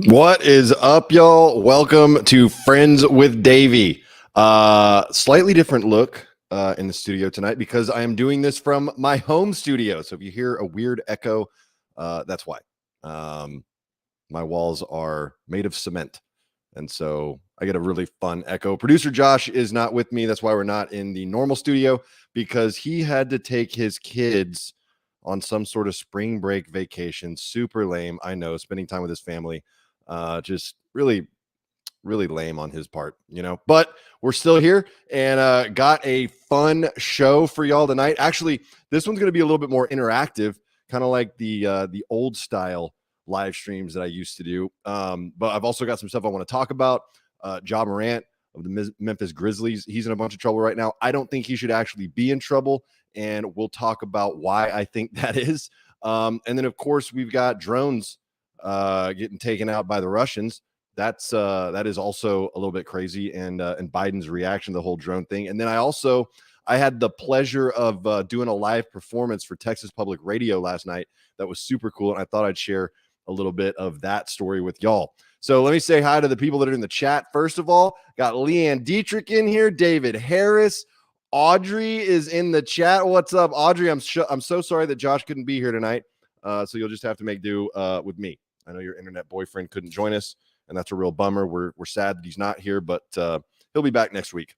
What is up, y'all? Welcome to Friends with Davey. Slightly different look in the studio tonight because I am doing this from my home studio. So if you hear a weird echo, that's why. My walls are made of cement. And so I get a really fun echo. Producer Josh is not with me. That's why we're not in the normal studio, because he had to take his kids on some sort of spring break vacation. Super lame. I know, spending time with his family. Just really lame on his part, but we're still here and got a fun show for y'all tonight. Actually, this one's going to be a little bit more interactive, kind of like the old style live streams that I used to do. But I've also got some stuff I want to talk about. Ja Morant of the Memphis Grizzlies, he's in a bunch of trouble right now. I don't think he should actually be in trouble, and we'll talk about why I think that is. And then, of course, we've got drones getting taken out by the Russians. That is also a little bit crazy, and Biden's reaction to the whole drone thing. And then I had the pleasure of doing a live performance for Texas Public Radio last night. That was super cool, and I thought I'd share a little bit of that story with y'all. So let me say hi to the people that are in the chat. First of all, got Leanne Dietrich in here, David Harris, Audrey is in the chat. What's up, Audrey? I'm so sorry that Josh couldn't be here tonight, so you'll just have to make do with me. I know your internet boyfriend couldn't join us, and that's a real bummer. We're sad that he's not here, but he'll be back next week.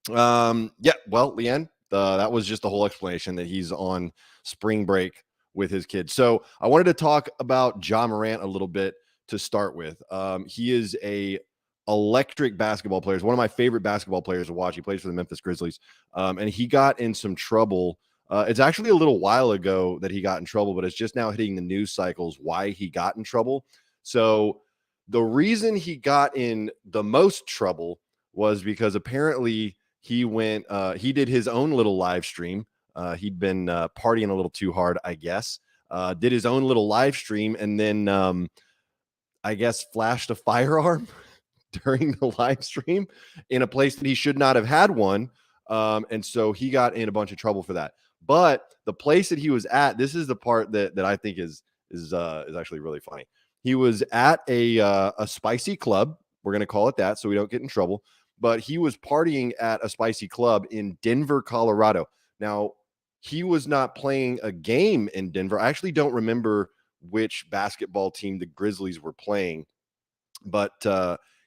Well, Leanne, that was just the whole explanation that he's on spring break with his kids. So I wanted to talk about Ja Morant a little bit to start with. He is a electric basketball player. He's one of my favorite basketball players to watch. He plays for the Memphis Grizzlies, and he got in some trouble. It's actually a little while ago that he got in trouble, but it's just now hitting the news cycles why he got in trouble. So the reason he got in the most trouble was because apparently he did his own little live stream. He'd been partying a little too hard, I guess. Did his own little live stream, and then I guess flashed a firearm during the live stream in a place that he should not have had one. And so he got in a bunch of trouble for that. But the place that he was at, this is the part that I think is actually really funny. He was at a spicy club. We're going to call it that so we don't get in trouble. But he was partying at a spicy club in Denver, Colorado. Now, he was not playing a game in Denver. I actually don't remember which basketball team the Grizzlies were playing. But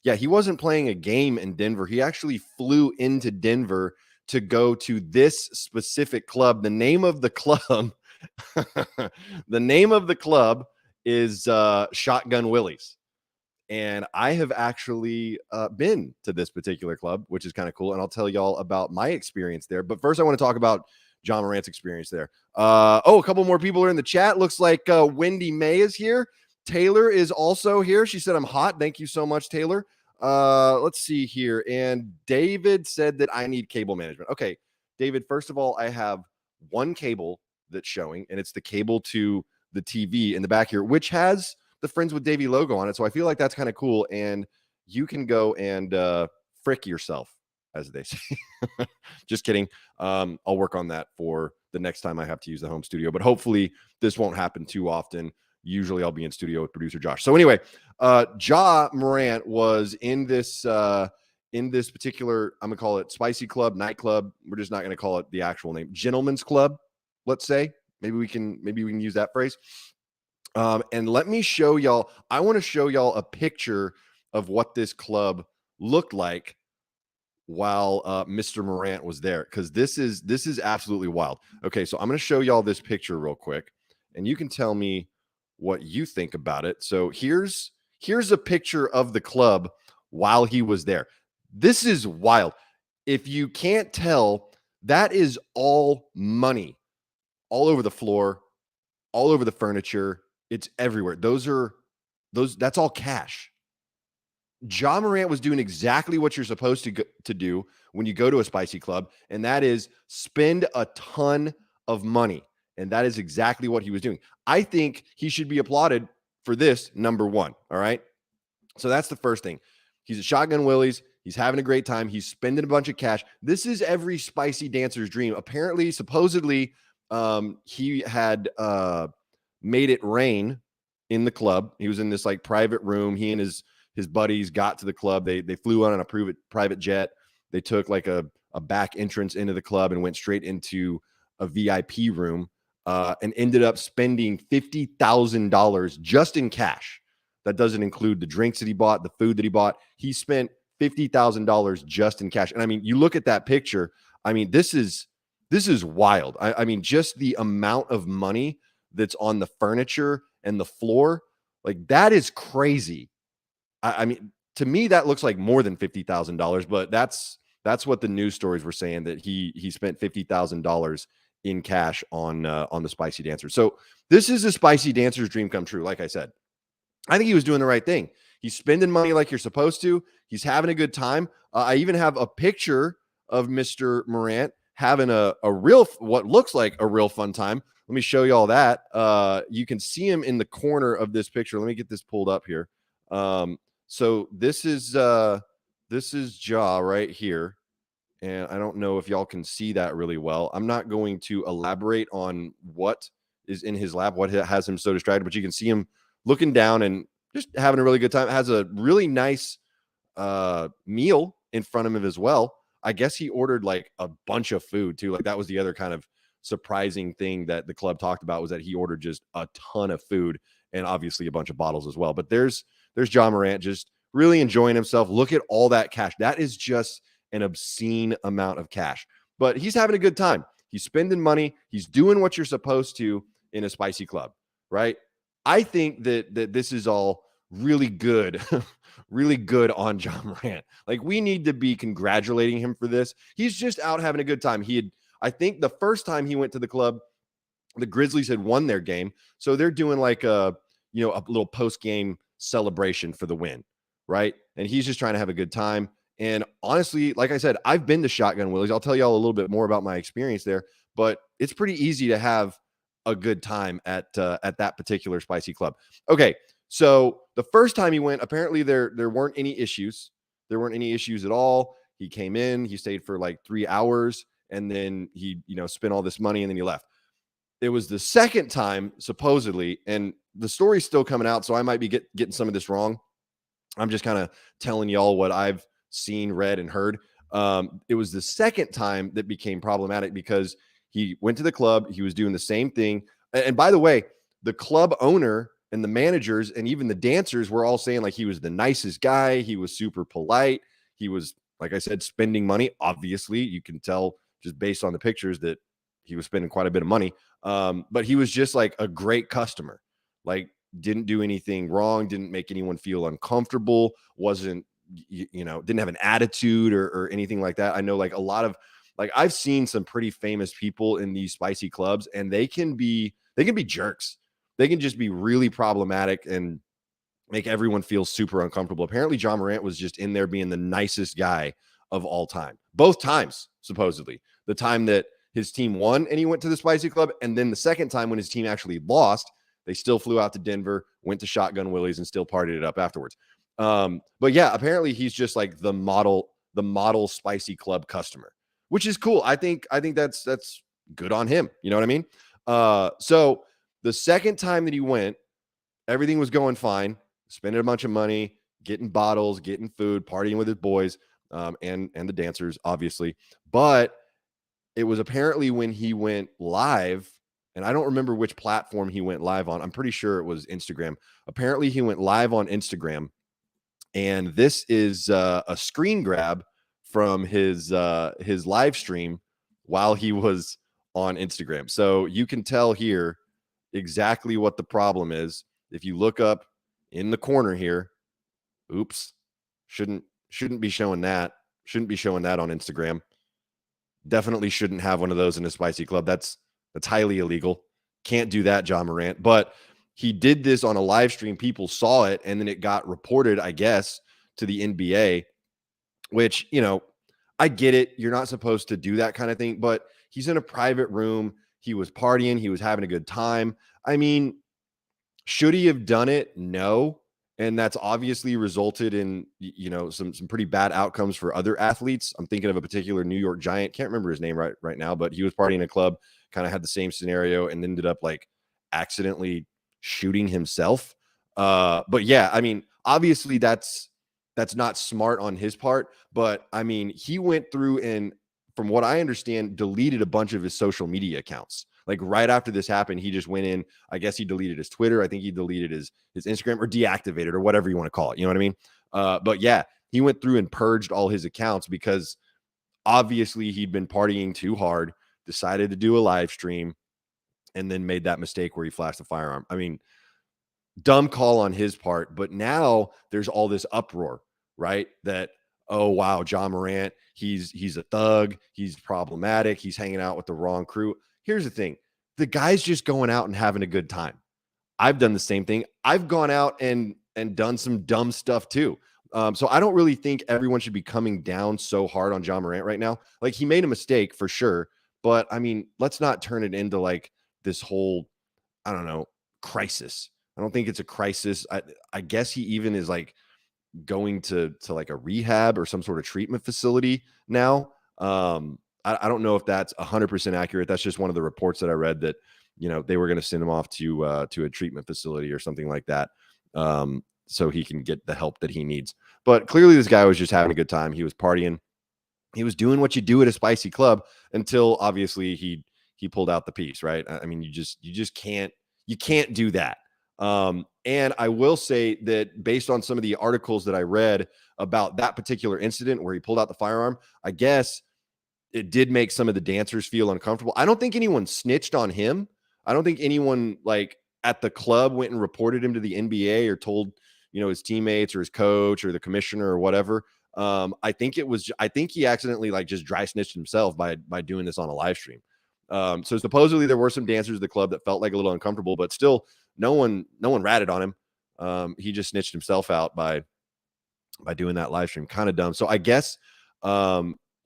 yeah, he wasn't playing a game in Denver. He actually flew into Denver to go to this specific club. The name of the club, the name of the club is Shotgun Willie's. And I have actually been to this particular club, which is kind of cool. And I'll tell y'all about my experience there. But first, I want to talk about Ja Morant's experience there. A couple more people are in the chat. Looks like Wendy May is here. Taylor is also here. She said, I'm hot. Thank you so much, Taylor. Let's see here. And David said that I need cable management. Okay, David, first of all, I have one cable that's showing, and it's the cable to the TV in the back here, which has the Friends with Davey logo on it. So I feel like that's kind of cool. And you can go and frick yourself, as they say. Just kidding. I'll work on that for the next time I have to use the home studio, but hopefully this won't happen too often. Usually I'll be in studio with producer Josh. So anyway, Ja Morant was in this particular, I'm gonna call it spicy club, nightclub. We're just not gonna call it the actual name. Gentleman's Club, let's say. Maybe we can use that phrase. And let me show y'all. I want to show y'all a picture of what this club looked like while Mr. Morant was there, because this is absolutely wild. Okay, so I'm going to show y'all this picture real quick, and you can tell me what you think about it. So here's a picture of the club while he was there. This is wild. If you can't tell, that is all money, all over the floor, all over the furniture. It's everywhere. That's all cash. Ja Morant was doing exactly what you're supposed to do when you go to a spicy club, and that is spend a ton of money. And that is exactly what he was doing. I think he should be applauded for this, number one. All right. So that's the first thing. He's at Shotgun Willie's. He's having a great time. He's spending a bunch of cash. This is every spicy dancer's dream. Apparently, supposedly, he had made it rain in the club. He was in this like private room. He and his buddies got to the club. They flew on a private jet. They took like a back entrance into the club and went straight into a VIP room, and ended up spending $50,000 just in cash. That doesn't include the drinks that he bought, the food that he bought. He spent $50,000 just in cash. And I mean, you look at that picture. I mean, this is wild. I mean, just the amount of money that's on the furniture and the floor, like that is crazy. I mean, to me, that looks like more than $50,000, but that's what the news stories were saying, that he spent $50,000 in cash on the Spicy Dancer. So this is a Spicy Dancer's dream come true. Like I said, I think he was doing the right thing. He's spending money like you're supposed to. He's having a good time. I even have a picture of Mr. Morant having a real, what looks like a real fun time. Let me show you all that. You can see him in the corner of this picture. Let me get this pulled up here. So this is Ja right here. And I don't know if y'all can see that really well. I'm not going to elaborate on what is in his lap, what has him so distracted, but you can see him looking down and just having a really good time. Has a really nice meal in front of him as well. I guess he ordered like a bunch of food too. Like that was the other kind of surprising thing that the club talked about, was that he ordered just a ton of food and obviously a bunch of bottles as well. But there's Ja Morant just really enjoying himself. Look at all that cash. That is just an obscene amount of cash. But he's having a good time. He's spending money. He's doing what you're supposed to in a spicy club, right? I think that this is all really good, really good on Ja Morant. Like, we need to be congratulating him for this. He's just out having a good time. I think the first time he went to the club, the Grizzlies had won their game. So they're doing like a little post-game celebration for the win, right? And he's just trying to have a good time. And honestly, like I said, I've been to Shotgun Willie's. I'll tell y'all a little bit more about my experience there, but it's pretty easy to have a good time at that particular spicy club. Okay, so the first time he went, apparently there weren't any issues. There weren't any issues at all. He came in, he stayed for like 3 hours, and then he spent all this money, and then he left. It was the second time, supposedly, and the story's still coming out, so I might be getting some of this wrong. I'm just kind of telling y'all what I've seen, read, and heard. It was the second time that became problematic because he went to the club. He was doing the same thing. And by the way, the club owner and the managers and even the dancers were all saying like he was the nicest guy. He was super polite. He was, like I said, spending money. Obviously, you can tell just based on the pictures that he was spending quite a bit of money. But he was just like a great customer. Like, didn't do anything wrong, didn't make anyone feel uncomfortable, wasn't, didn't have an attitude or anything like that. I know like a lot of, like, I've seen some pretty famous people in these spicy clubs, and they can be jerks. They can just be really problematic and make everyone feel super uncomfortable. Apparently, Ja Morant was just in there being the nicest guy of all time. Both times, supposedly. The time that his team won and he went to the spicy club, and then the second time when his team actually lost, they still flew out to Denver, went to Shotgun Willie's, and still partied it up afterwards. But yeah, apparently he's just like the model spicy club customer, which is cool. I think that's good on him. You know what I mean? So the second time that he went, everything was going fine, spending a bunch of money, getting bottles, getting food, partying with his boys, and the dancers, obviously. But it was apparently when he went live, and I don't remember which platform he went live on. I'm pretty sure it was Instagram. Apparently he went live on Instagram, and this is a screen grab from his live stream while he was on Instagram. So you can tell here exactly what the problem is. If you look up in the corner here, oops, shouldn't be showing that. Shouldn't be showing that on Instagram. Definitely shouldn't have one of those in a spicy club. That's highly illegal. Can't do that, Ja Morant. But he did this on a live stream. People saw it, and then it got reported, I guess, to the NBA, which, I get it. You're not supposed to do that kind of thing, but he's in a private room. He was partying. He was having a good time. I mean, should he have done it? No. And that's obviously resulted in, some pretty bad outcomes for other athletes. I'm thinking of a particular New York Giant. Can't remember his name right now, but he was partying in a club, kind of had the same scenario, and ended up like accidentally shooting himself. But yeah, I mean, obviously that's not smart on his part, but I mean, he went through and from what I understand, deleted a bunch of his social media accounts. Like right after this happened, he just went in. I guess he deleted his Twitter. I think he deleted his Instagram or deactivated or whatever you want to call it. You know what I mean? But yeah, he went through and purged all his accounts because obviously he'd been partying too hard, decided to do a live stream, and then made that mistake where he flashed the firearm. I mean, dumb call on his part, but now there's all this uproar, right? That, oh wow, John Morant, he's a thug, he's problematic, he's hanging out with the wrong crew. Here's the thing. The guy's just going out and having a good time. I've done the same thing. I've gone out and done some dumb stuff too. So I don't really think everyone should be coming down so hard on John Morant right now. Like he made a mistake for sure, but I mean, let's not turn it into like this whole, I don't know, crisis. I don't think it's a crisis. I guess he even is like going to like a rehab or some sort of treatment facility now. I don't know if that's 100% accurate. That's just one of the reports that I read that, you know, they were going to send him off to a treatment facility or something like that. So he can get the help that he needs. But clearly this guy was just having a good time. He was partying. He was doing what you do at a spicy club until obviously he pulled out the piece, right? I mean, you just can't do that. And I will say that based on some of the articles that I read about that particular incident where he pulled out the firearm, I guess it did make some of the dancers feel uncomfortable. I don't think anyone snitched on him. I don't think anyone like at the club went and reported him to the NBA or told, you know, his teammates or his coach or the commissioner or whatever. I think he accidentally like just dry snitched himself by doing this on a live stream. So supposedly there were some dancers at the club that felt like a little uncomfortable, but still no one ratted on him. He just snitched himself out by doing that live stream. Kind of dumb. So I guess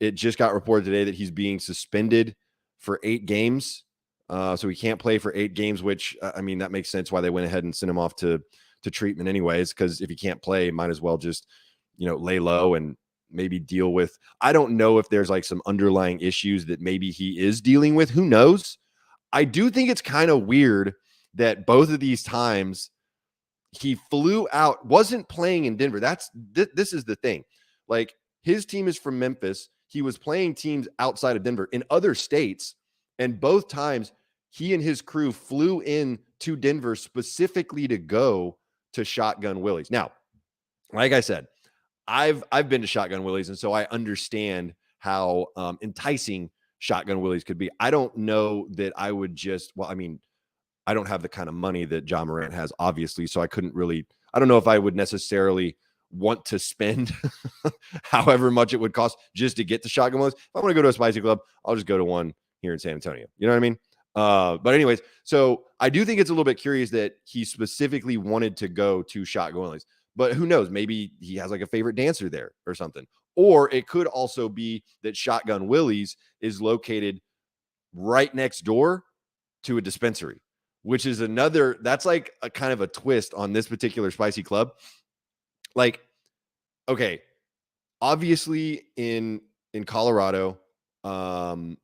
it just got reported today that he's being suspended for 8 games. So he can't play for 8 games, which I mean, that makes sense why they went ahead and sent him off to treatment anyways, because if he can't play, might as well just, you know, lay low and maybe deal with, I don't know if there's like some underlying issues that maybe he is dealing with. Who knows? I do think it's kind of weird that both of these times he flew out, wasn't playing in Denver. This is the thing. Like his team is from Memphis. He was playing teams outside of Denver in other states. And both times he and his crew flew in to Denver specifically to go to Shotgun Willie's. Now, like I said, I've been to Shotgun Willie's, and so I understand how enticing Shotgun Willie's could be. I don't know that I would just, well, I mean, I don't have the kind of money that John Morant has, obviously, so I couldn't really, I don't know if I would necessarily want to spend however much it would cost just to get to Shotgun Willie's. If I want to go to a spicy club, I'll just go to one here in San Antonio. You know what I mean? But anyways, so I do think it's a little bit curious that he specifically wanted to go to Shotgun Willie's. But who knows? Maybe he has like a favorite dancer there or something. Or it could also be that Shotgun Willie's is located right next door to a dispensary, which is another, that's like a kind of a twist on this particular spicy club. Like, okay, obviously in Colorado, the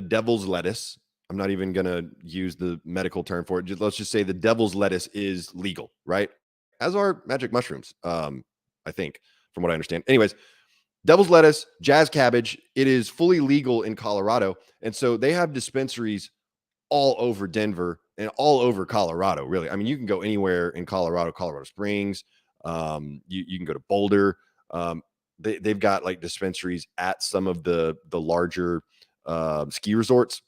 devil's lettuce, I'm not even going to use the medical term for it. Let's just say the devil's lettuce is legal, right? As are magic mushrooms, I think, from what I understand. Anyways, devil's lettuce, jazz cabbage, it is fully legal in Colorado. And so they have dispensaries all over Denver and all over Colorado, really. I mean, you can go anywhere in Colorado, Colorado Springs. You can go to Boulder. They've got like dispensaries at some of the larger ski resorts.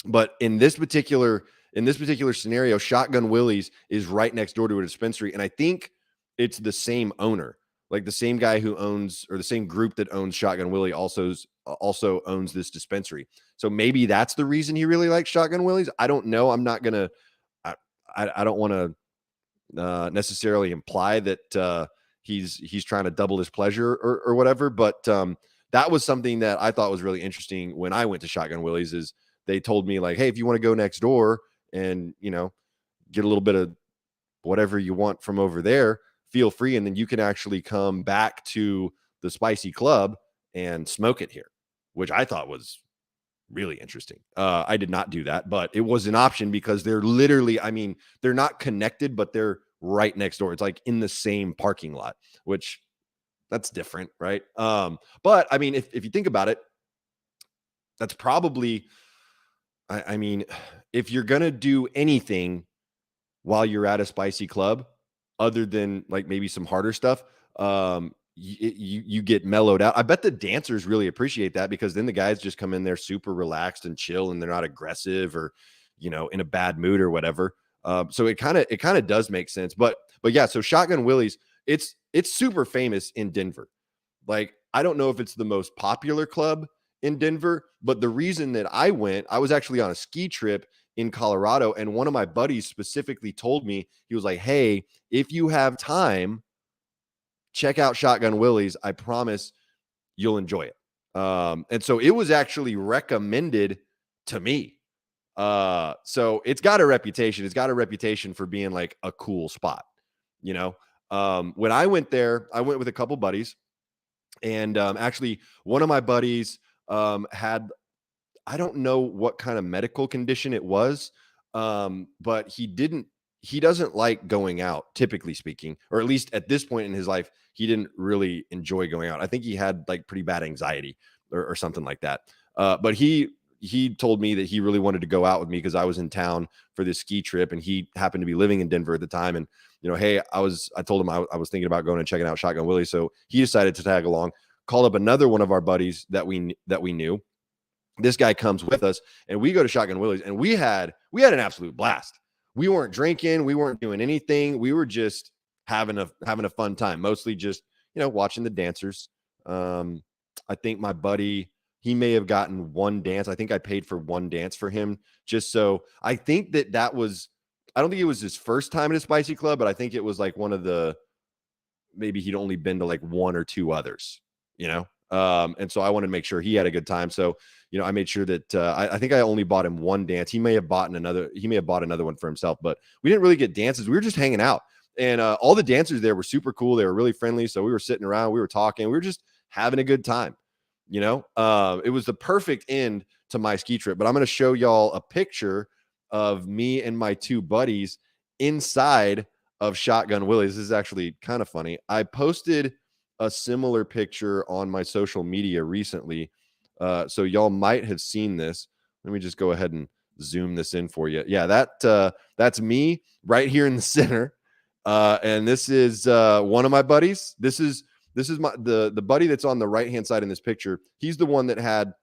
But in this particular scenario, Shotgun Willie's is right next door to a dispensary. And I think it's the same owner, like the same guy who owns, or the same group that owns Shotgun Willie also owns this dispensary. So maybe that's the reason he really likes Shotgun Willie's. I don't know. I'm not going to, I don't want to necessarily imply that he's trying to double his pleasure or whatever. But that was something that I thought was really interesting when I went to Shotgun Willie's. Is they told me like, hey, if you want to go next door and, you know, get a little bit of whatever you want from over there, feel free. And then you can actually come back to the spicy club and smoke it here, which I thought was really interesting. I did not do that, but it was an option because they're literally, I mean, they're not connected, but they're right next door. It's like in the same parking lot, which that's different, right? But I mean, if you think about it, that's probably, I mean, if you're gonna do anything while you're at a spicy club, other than like maybe some harder stuff, you get mellowed out. I bet the dancers really appreciate that, because then the guys just come in there super relaxed and chill, and they're not aggressive or, in a bad mood or whatever. So it kind of does make sense. But yeah, so Shotgun Willie's, it's super famous in Denver. Like, I don't know if it's the most popular club in Denver, but the reason that I was actually on a ski trip in Colorado, and one of my buddies specifically told me, he was like, "Hey, if you have time, check out Shotgun Willie's. I promise you'll enjoy it." And so it was actually recommended to me. So it's got a reputation. It's got a reputation for being like a cool spot. You know, when I went there, I went with a couple buddies, and actually, one of my buddies had, I don't know what kind of medical condition it was, but he doesn't like going out, typically speaking, or at least at this point in his life, he didn't really enjoy going out. I think he had like pretty bad anxiety or something like that. But he told me that he really wanted to go out with me because I was in town for this ski trip, and he happened to be living in Denver at the time. And hey, I told him I was thinking about going and checking out Shotgun Willie, so he decided to tag along. Called up another one of our buddies that we knew. This guy comes with us, and we go to Shotgun Willie's, and we had an absolute blast. We weren't drinking, we weren't doing anything. We were just having a fun time, mostly just, watching the dancers. I think my buddy, he may have gotten one dance. I think I paid for one dance for him, just so I think that was, I don't think it was his first time at a spicy club, but I think it was like one of the, maybe he'd only been to like one or two others, and so I wanted to make sure he had a good time. So, I made sure that I think I only bought him one dance. He may have bought another one for himself, but we didn't really get dances. We were just hanging out, and all the dancers there were super cool. They were really friendly. So we were sitting around, we were talking, we were just having a good time. It was the perfect end to my ski trip. But I'm going to show y'all a picture of me and my two buddies inside of Shotgun Willie's. This is actually kind of funny. I posted a similar picture on my social media recently, so y'all might have seen this. Let me just go ahead and zoom this in for you. Yeah, that's me right here in the center, and this is one of my buddies. This is the buddy that's on the right hand side in this picture. He's the one that had,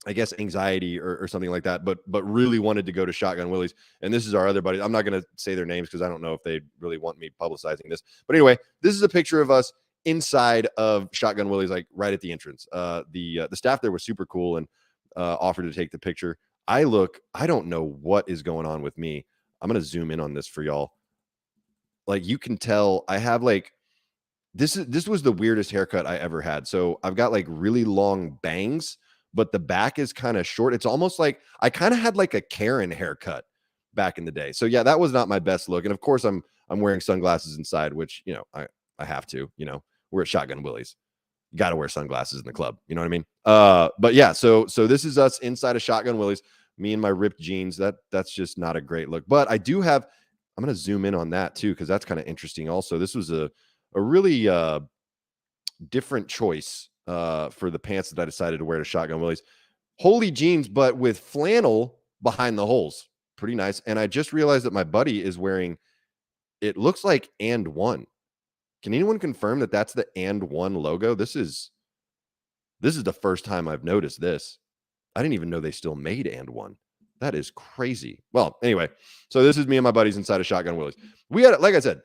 I guess, anxiety or something like that, but really wanted to go to Shotgun Willie's. And this is our other buddy. I'm not going to say their names because I don't know if they really want me publicizing this. But anyway, this is a picture of us inside of Shotgun Willie's, like right at the entrance. The staff there was super cool and offered to take the picture. I don't know what is going on with me. I'm going to zoom in on this for y'all. Like, you can tell I have like, this was the weirdest haircut I ever had. So I've got like really long bangs, but the back is kind of short. It's almost like I kind of had like a Karen haircut back in the day. So yeah, that was not my best look. And of course I'm wearing sunglasses inside, which, I have to, we're at Shotgun Willie's. You got to wear sunglasses in the club. You know what I mean? But yeah, so this is us inside of Shotgun Willie's, me and my ripped jeans. That's just not a great look, but I do have, I'm going to zoom in on that too, because that's kind of interesting. Also, this was a really different choice for the pants that I decided to wear to Shotgun Willie's. Holy jeans, but with flannel behind the holes. Pretty nice. And I just realized that my buddy is wearing, it looks like And One. Can anyone confirm that that's the And One logo? This is the first time I've noticed this. I didn't even know they still made And One. That is crazy. Well, anyway, so this is me and my buddies inside of Shotgun Willie's. We had, like I said,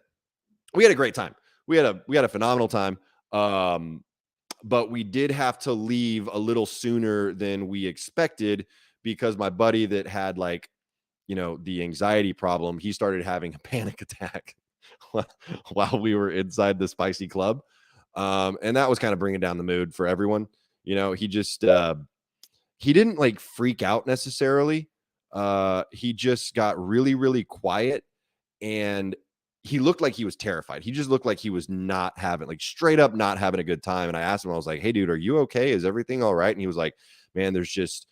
we had a great time. We had a phenomenal time. But we did have to leave a little sooner than we expected, because my buddy that had like, the anxiety problem, he started having a panic attack while we were inside the spicy club. And that was kind of bringing down the mood for everyone. He just, he didn't like freak out necessarily. He just got really, really quiet, and he looked like he was terrified. He just looked like he was not having, like, straight up not having a good time. And I asked him, I was like, "Hey dude, are you okay? Is everything all right?" And he was like, "Man, there's just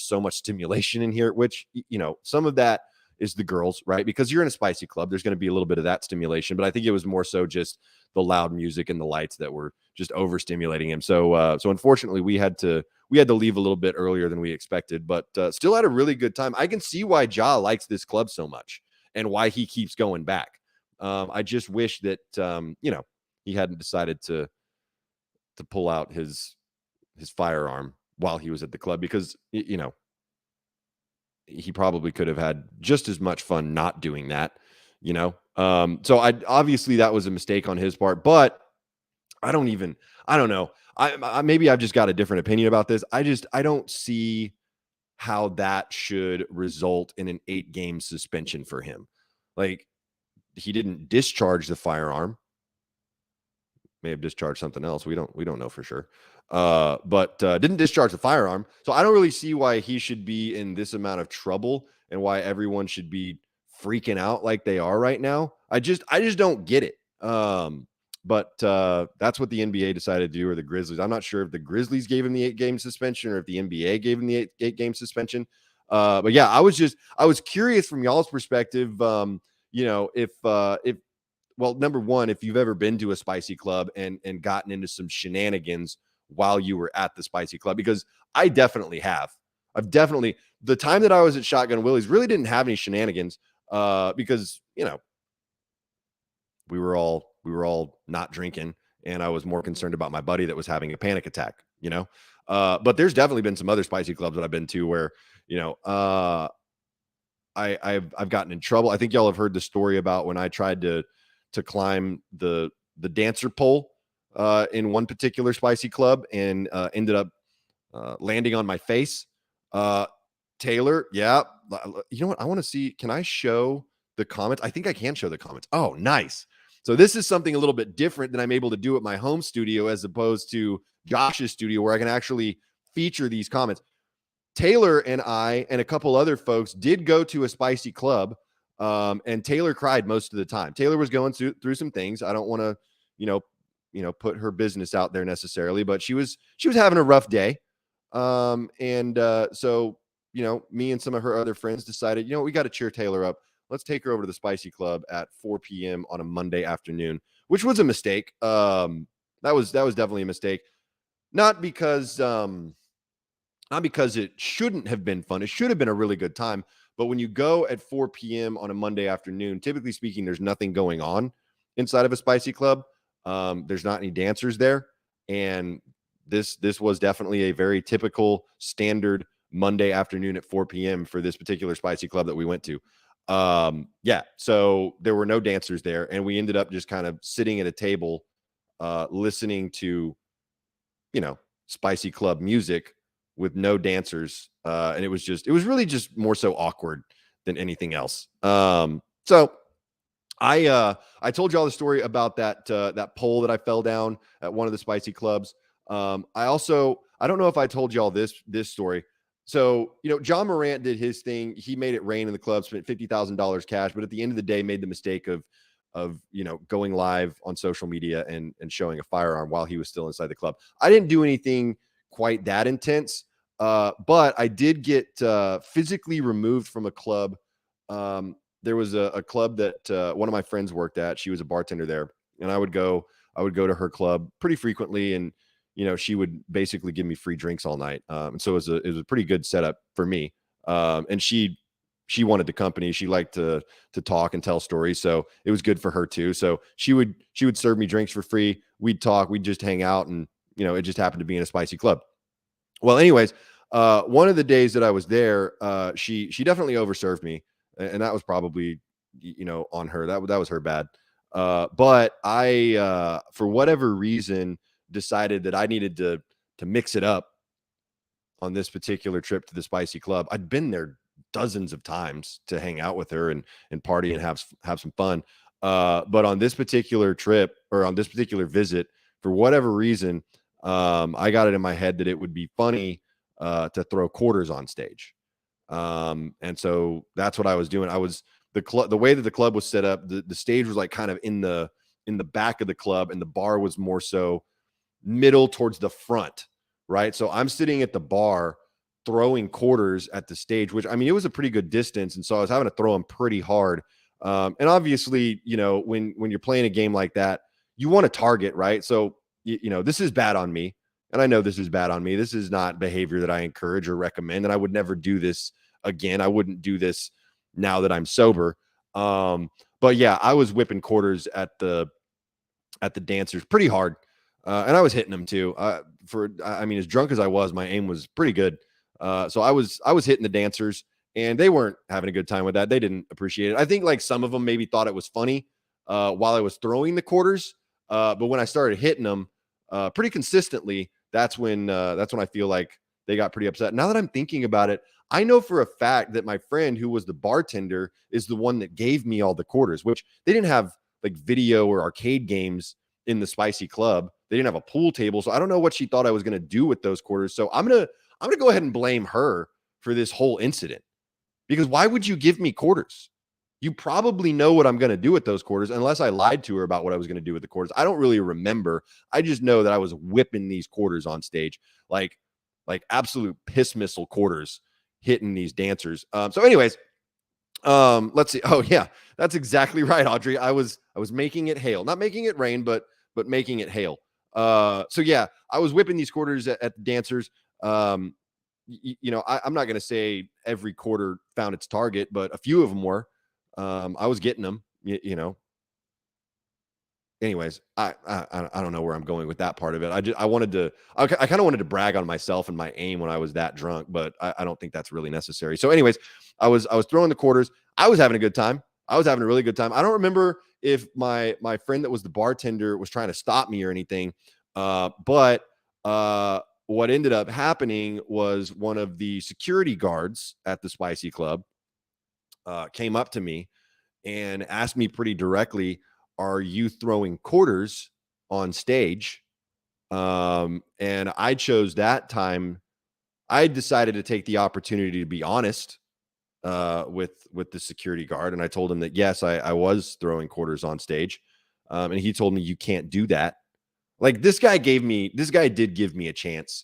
so much stimulation in here," which, some of that, is the girls, right? Because you're in a spicy club, there's going to be a little bit of that stimulation, but I think it was more so just the loud music and the lights that were just overstimulating him. So unfortunately, we had to leave a little bit earlier than we expected, but still had a really good time. I can see why Ja likes this club so much and why he keeps going back. I just wish that he hadn't decided to pull out his firearm while he was at the club, because he probably could have had just as much fun not doing that. So obviously that was a mistake on his part, but I don't know. I maybe I've just got a different opinion about this. I don't see how that should result in an 8-game suspension for him. Like, he didn't discharge the firearm. May have discharged something else. We don't know for sure. But didn't discharge the firearm. So I don't really see why he should be in this amount of trouble and why everyone should be freaking out like they are right now. I just don't get it. But that's what the NBA decided to do, or the Grizzlies. I'm not sure if the Grizzlies gave him the 8-game suspension or if the NBA gave him the 8-game suspension. But yeah, I was curious from y'all's perspective. If well, number one, if you've ever been to a spicy club and gotten into some shenanigans while you were at the spicy club, because I definitely have. The time that I was at Shotgun Willie's really didn't have any shenanigans, because we were all not drinking, and I was more concerned about my buddy that was having a panic attack. But there's definitely been some other spicy clubs that I've been to where I've gotten in trouble. I think y'all have heard the story about when I tried to climb the dancer pole in one particular spicy club and ended up landing on my face. Taylor, yeah. You know what? I want to see. Can I show the comments? I think I can show the comments. Oh, nice. So this is something a little bit different than I'm able to do at my home studio, as opposed to Josh's studio, where I can actually feature these comments. Taylor and I and a couple other folks did go to a spicy club, and Taylor cried most of the time. Taylor was going through some things. I don't want to, put her business out there necessarily, but she was having a rough day. So me and some of her other friends decided, we got to cheer Taylor up. Let's take her over to the spicy club at 4 p.m. on a Monday afternoon, which was a mistake. That was definitely a mistake. Not because it shouldn't have been fun. It should have been a really good time. But when you go at 4 p.m. on a Monday afternoon, typically speaking, there's nothing going on inside of a spicy club. There's not any dancers there. And this was definitely a very typical standard Monday afternoon at 4 p.m. for this particular spicy club that we went to. So there were no dancers there. And we ended up just kind of sitting at a table, listening to, spicy club music with no dancers. And it was really just more so awkward than anything else. So I told you all the story about that pole that I fell down at one of the spicy clubs. I don't know if I told y'all this story. So, John Morant did his thing. He made it rain in the club, spent $50,000 cash, but at the end of the day made the mistake of going live on social media and showing a firearm while he was still inside the club. I didn't do anything quite that intense, but I did get physically removed from a club. There was a club that one of my friends worked at. She was a bartender there, and I would go to her club pretty frequently, and she would basically give me free drinks all night. And so it was a pretty good setup for me. And she wanted the company. She liked to talk and tell stories, so it was good for her too. So she would serve me drinks for free. We'd talk, we'd just hang out, and it just happened to be in a spicy club. Well, anyways, one of the days that I was there, she definitely overserved me, and that was probably on her. That was her bad. But I for whatever reason decided that I needed to mix it up on this particular trip to the spicy club. I'd been there dozens of times to hang out with her and party and have some fun. But on this particular trip, or on this particular visit, for whatever reason, I got it in my head that it would be funny to throw quarters on stage. And so that's what I was doing. The way that the club was set up, the stage was like kind of in the back of the club, and the bar was more so middle towards the front, right? So I'm sitting at the bar throwing quarters at the stage, which, I mean, it was a pretty good distance. And so I was having to throw them pretty hard. And obviously, when you're playing a game like that, you want to target, right? So, this is bad on me. And I know this is bad on me. This is not behavior that I encourage or recommend. And I would never do this again. I wouldn't do this now that I'm sober. But yeah, I was whipping quarters at the dancers pretty hard. And I was hitting them too. I mean, as drunk as I was, my aim was pretty good. So I was hitting the dancers, and they weren't having a good time with that. They didn't appreciate it. I think like some of them maybe thought it was funny while I was throwing the quarters. But when I started hitting them pretty consistently, that's when I feel like they got pretty upset. Now that I'm thinking about it, I know for a fact that my friend who was the bartender is the one that gave me all the quarters, which they didn't have like video or arcade games in the Spicy Club. They didn't have a pool table. So I don't know what she thought I was going to do with those quarters. So I'm going to go ahead and blame her for this whole incident, because why would you give me quarters? You probably know what I'm going to do with those quarters, unless I lied to her about what I was going to do with the quarters. I don't really remember. I just know that I was whipping these quarters on stage, like absolute piss missile quarters, hitting these dancers. So anyways, let's see. Oh yeah, that's exactly right, Audrey. I was making it hail, not making it rain, but making it hail. So yeah, I was whipping these quarters at the dancers. I'm not going to say every quarter found its target, but a few of them were. I was getting them, anyways, I don't know where I'm going with that part of it. I kind of wanted to brag on myself and my aim when I was that drunk, but I don't think that's really necessary. So anyways, I was throwing the quarters. I was having a good time. I was having a really good time. I don't remember if my friend that was the bartender was trying to stop me or anything. But what ended up happening was one of the security guards at the Spicy Club came up to me and asked me pretty directly, "Are you throwing quarters on stage?" And I chose that time. I decided to take the opportunity to be honest with the security guard, and I told him that yes, I was throwing quarters on stage, and he told me, "You can't do that." Like this guy did give me a chance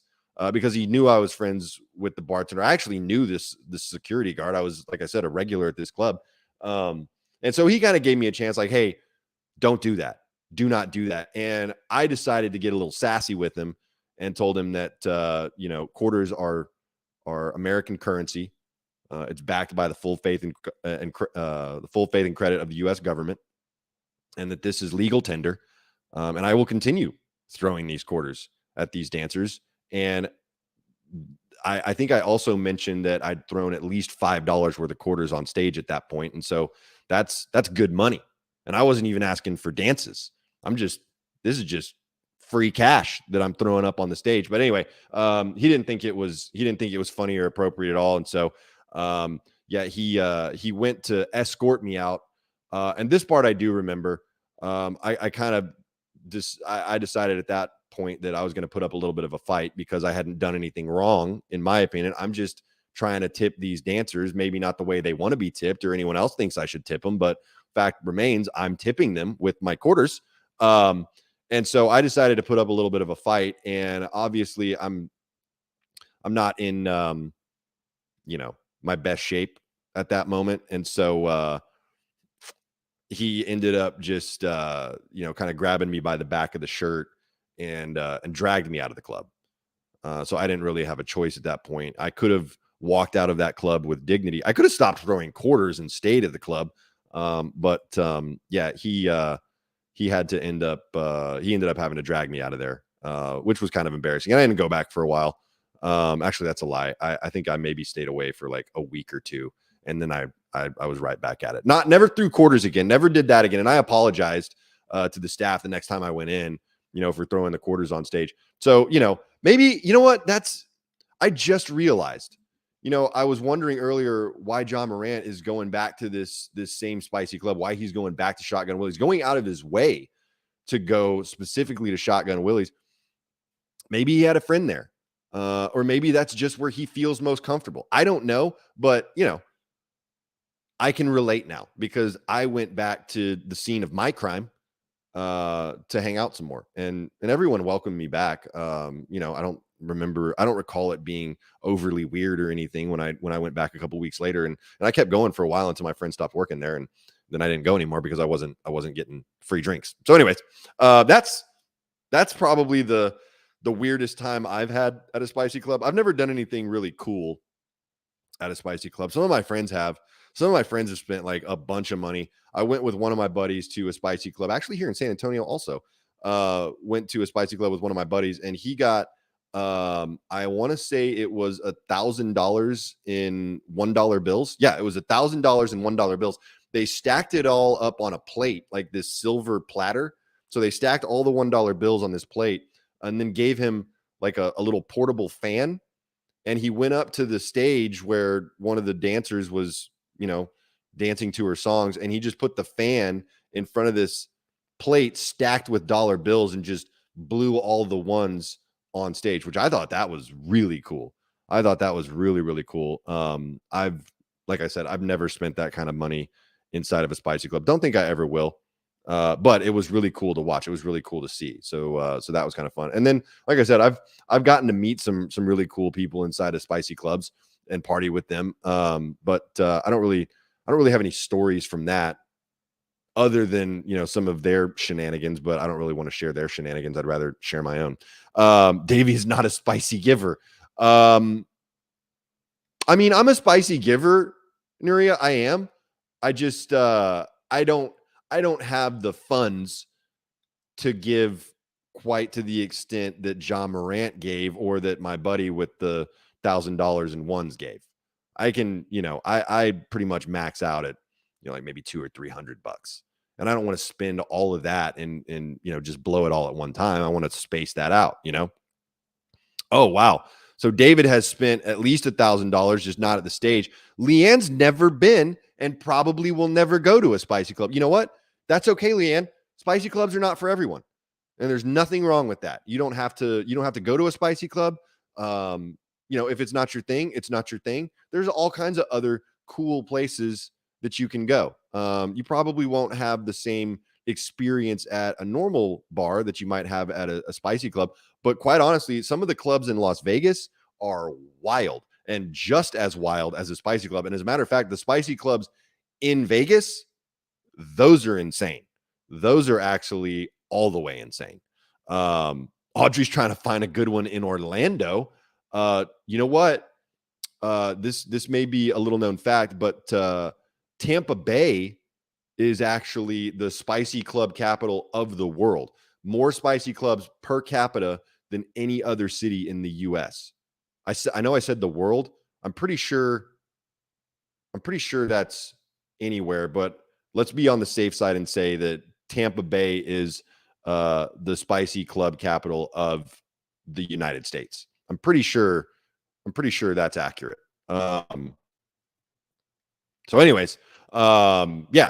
because he knew I was friends with the bartender. I actually knew this security guard. I was, like I said, a regular at this club, and so he kind of gave me a chance, like, "Hey, don't do that. Do not do that." And I decided to get a little sassy with him and told him that quarters are American currency. It's backed by the full faith and the full faith and credit of the U.S. government, and that this is legal tender. And I will continue throwing these quarters at these dancers. And I think I also mentioned that I'd thrown at least $5 worth of quarters on stage at that point, and so that's good money. And I wasn't even asking for dances. This is just free cash that I'm throwing up on the stage. But anyway, he didn't think it was funny or appropriate at all. And so, he went to escort me out. And this part I do remember. I decided at that point that I was going to put up a little bit of a fight because I hadn't done anything wrong, in my opinion. I'm just trying to tip these dancers, maybe not the way they want to be tipped or anyone else thinks I should tip them, but fact remains I'm tipping them with my quarters. And so I decided to put up a little bit of a fight, and obviously I'm not in my best shape at that moment. And so he ended up just kind of grabbing me by the back of the shirt and dragged me out of the club. So I didn't really have a choice at that point. I could have walked out of that club with dignity. I could have stopped throwing quarters and stayed at the club. But he had to end up having to drag me out of there, which was kind of embarrassing. And I didn't go back for a while. Actually, that's a lie. I think I maybe stayed away for like a week or two, and then I was right back at it. Never threw quarters again. Never did that again. And I apologized to the staff the next time I went in, for throwing the quarters on stage. So, maybe, I just realized, I was wondering earlier why John Morant is going back to this same Spicy Club, why he's going back to Shotgun Willie's, going out of his way to go specifically to Shotgun Willie's. Maybe he had a friend there, or maybe that's just where he feels most comfortable. I don't know, but I can relate now because I went back to the scene of my crime to hang out some more, and everyone welcomed me back. I don't don't recall it being overly weird or anything when I went back a couple weeks later, and I kept going for a while until my friend stopped working there, and then I didn't go anymore because I wasn't getting free drinks. So anyways, that's probably the weirdest time I've had at a spicy club. I've never done anything really cool at a spicy club. Some of my friends have. Some of my friends have spent like a bunch of money. I went with one of my buddies to a spicy club, actually here in San Antonio also. Went to a spicy club with one of my buddies, and he got I want to say it was $1,000 in $1 bills. Yeah, it was $1,000 in $1 bills. They stacked it all up on a plate, like this silver platter. So they stacked all the $1 bills on this plate and then gave him like a little portable fan. And he went up to the stage where one of the dancers was, dancing to her songs. And he just put the fan in front of this plate stacked with dollar bills and just blew all the ones on stage, which I thought that was really cool. I thought that was really, really cool. Like I said, I've never spent that kind of money inside of a spicy club. Don't think I ever will. But it was really cool to watch. It was really cool to see. So that was kind of fun. And then, like I said, I've gotten to meet some really cool people inside of spicy clubs and party with them. But I don't really have any stories from that other than, some of their shenanigans, but I don't really want to share their shenanigans. I'd rather share my own. Davey's not a spicy giver. I mean, I'm a spicy giver, Nuria. I am. I just, I don't have the funds to give quite to the extent that Ja Morant gave, or that my buddy with the $1,000 in ones gave. I can, I pretty much max out at, like maybe $200 or $300, and I don't want to spend all of that and just blow it all at one time. I want to space that out. Oh wow. So David has spent at least $1,000, just not at the stage. Leanne's never been and probably will never go to a spicy club. You know what? That's okay, Leanne. Spicy clubs are not for everyone, and there's nothing wrong with that. You don't have to go to a spicy club. If it's not your thing, it's not your thing. There's all kinds of other cool places that you can go. You probably won't have the same experience at a normal bar that you might have at a spicy club, but quite honestly, some of the clubs in Las Vegas are wild, and just as wild as a spicy club. And as a matter of fact, the spicy clubs in Vegas, those are insane. Those are actually all the way insane. Audrey's trying to find a good one in Orlando. You know what? This may be a little known fact, but Tampa Bay is actually the spicy club capital of the world. More spicy clubs per capita than any other city in the US. I know I said the world. I'm pretty sure that's anywhere, but let's be on the safe side and say that Tampa Bay is the spicy club capital of the United States. I'm pretty sure that's accurate. So anyways, yeah.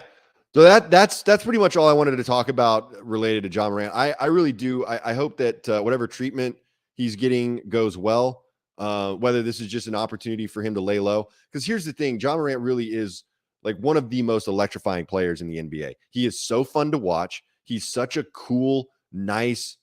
So that's pretty much all I wanted to talk about related to Ja Morant. I really do. I hope that whatever treatment he's getting goes well. Whether this is just an opportunity for him to lay low. Because here's the thing, Ja Morant really is like one of the most electrifying players in the NBA. He is so fun to watch. He's such a cool, nice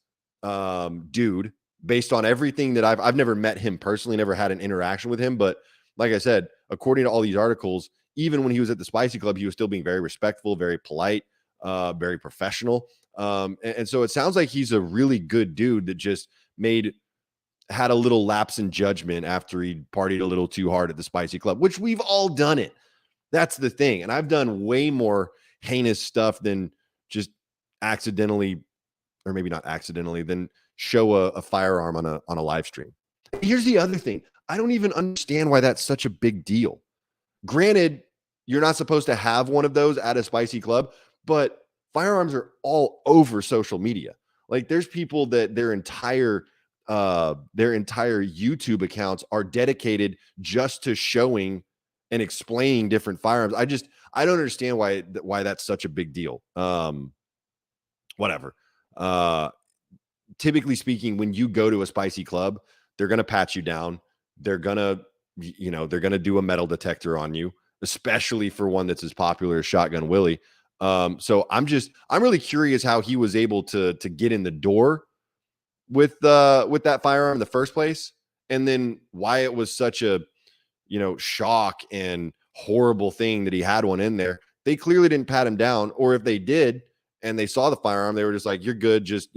dude. Based on everything that I've never met him personally, never had an interaction with him. But like I said, according to all these articles, even when he was at the Spicy Club, he was still being very respectful, very polite, very professional. And so it sounds like he's a really good dude that just had a little lapse in judgment after he partied a little too hard at the Spicy Club, which we've all done it. That's the thing. And I've done way more heinous stuff than just accidentally, or maybe not accidentally, than show a firearm on a live stream. Here's the other thing. I don't even understand why that's such a big deal. Granted, you're not supposed to have one of those at a spicy club, but firearms are all over social media. Like there's people that their entire YouTube accounts are dedicated just to showing and explaining different firearms. I don't understand why that's such a big deal. Whatever. Typically speaking, when you go to a spicy club, they're going to pat you down. They're going to do a metal detector on you, especially for one that's as popular as Shotgun Willie. So I'm really curious how he was able to get in the door with that firearm in the first place, and then why it was such a shock and horrible thing that he had one in there. They clearly didn't pat him down, or if they did and they saw the firearm, they were just like, "You're good. Just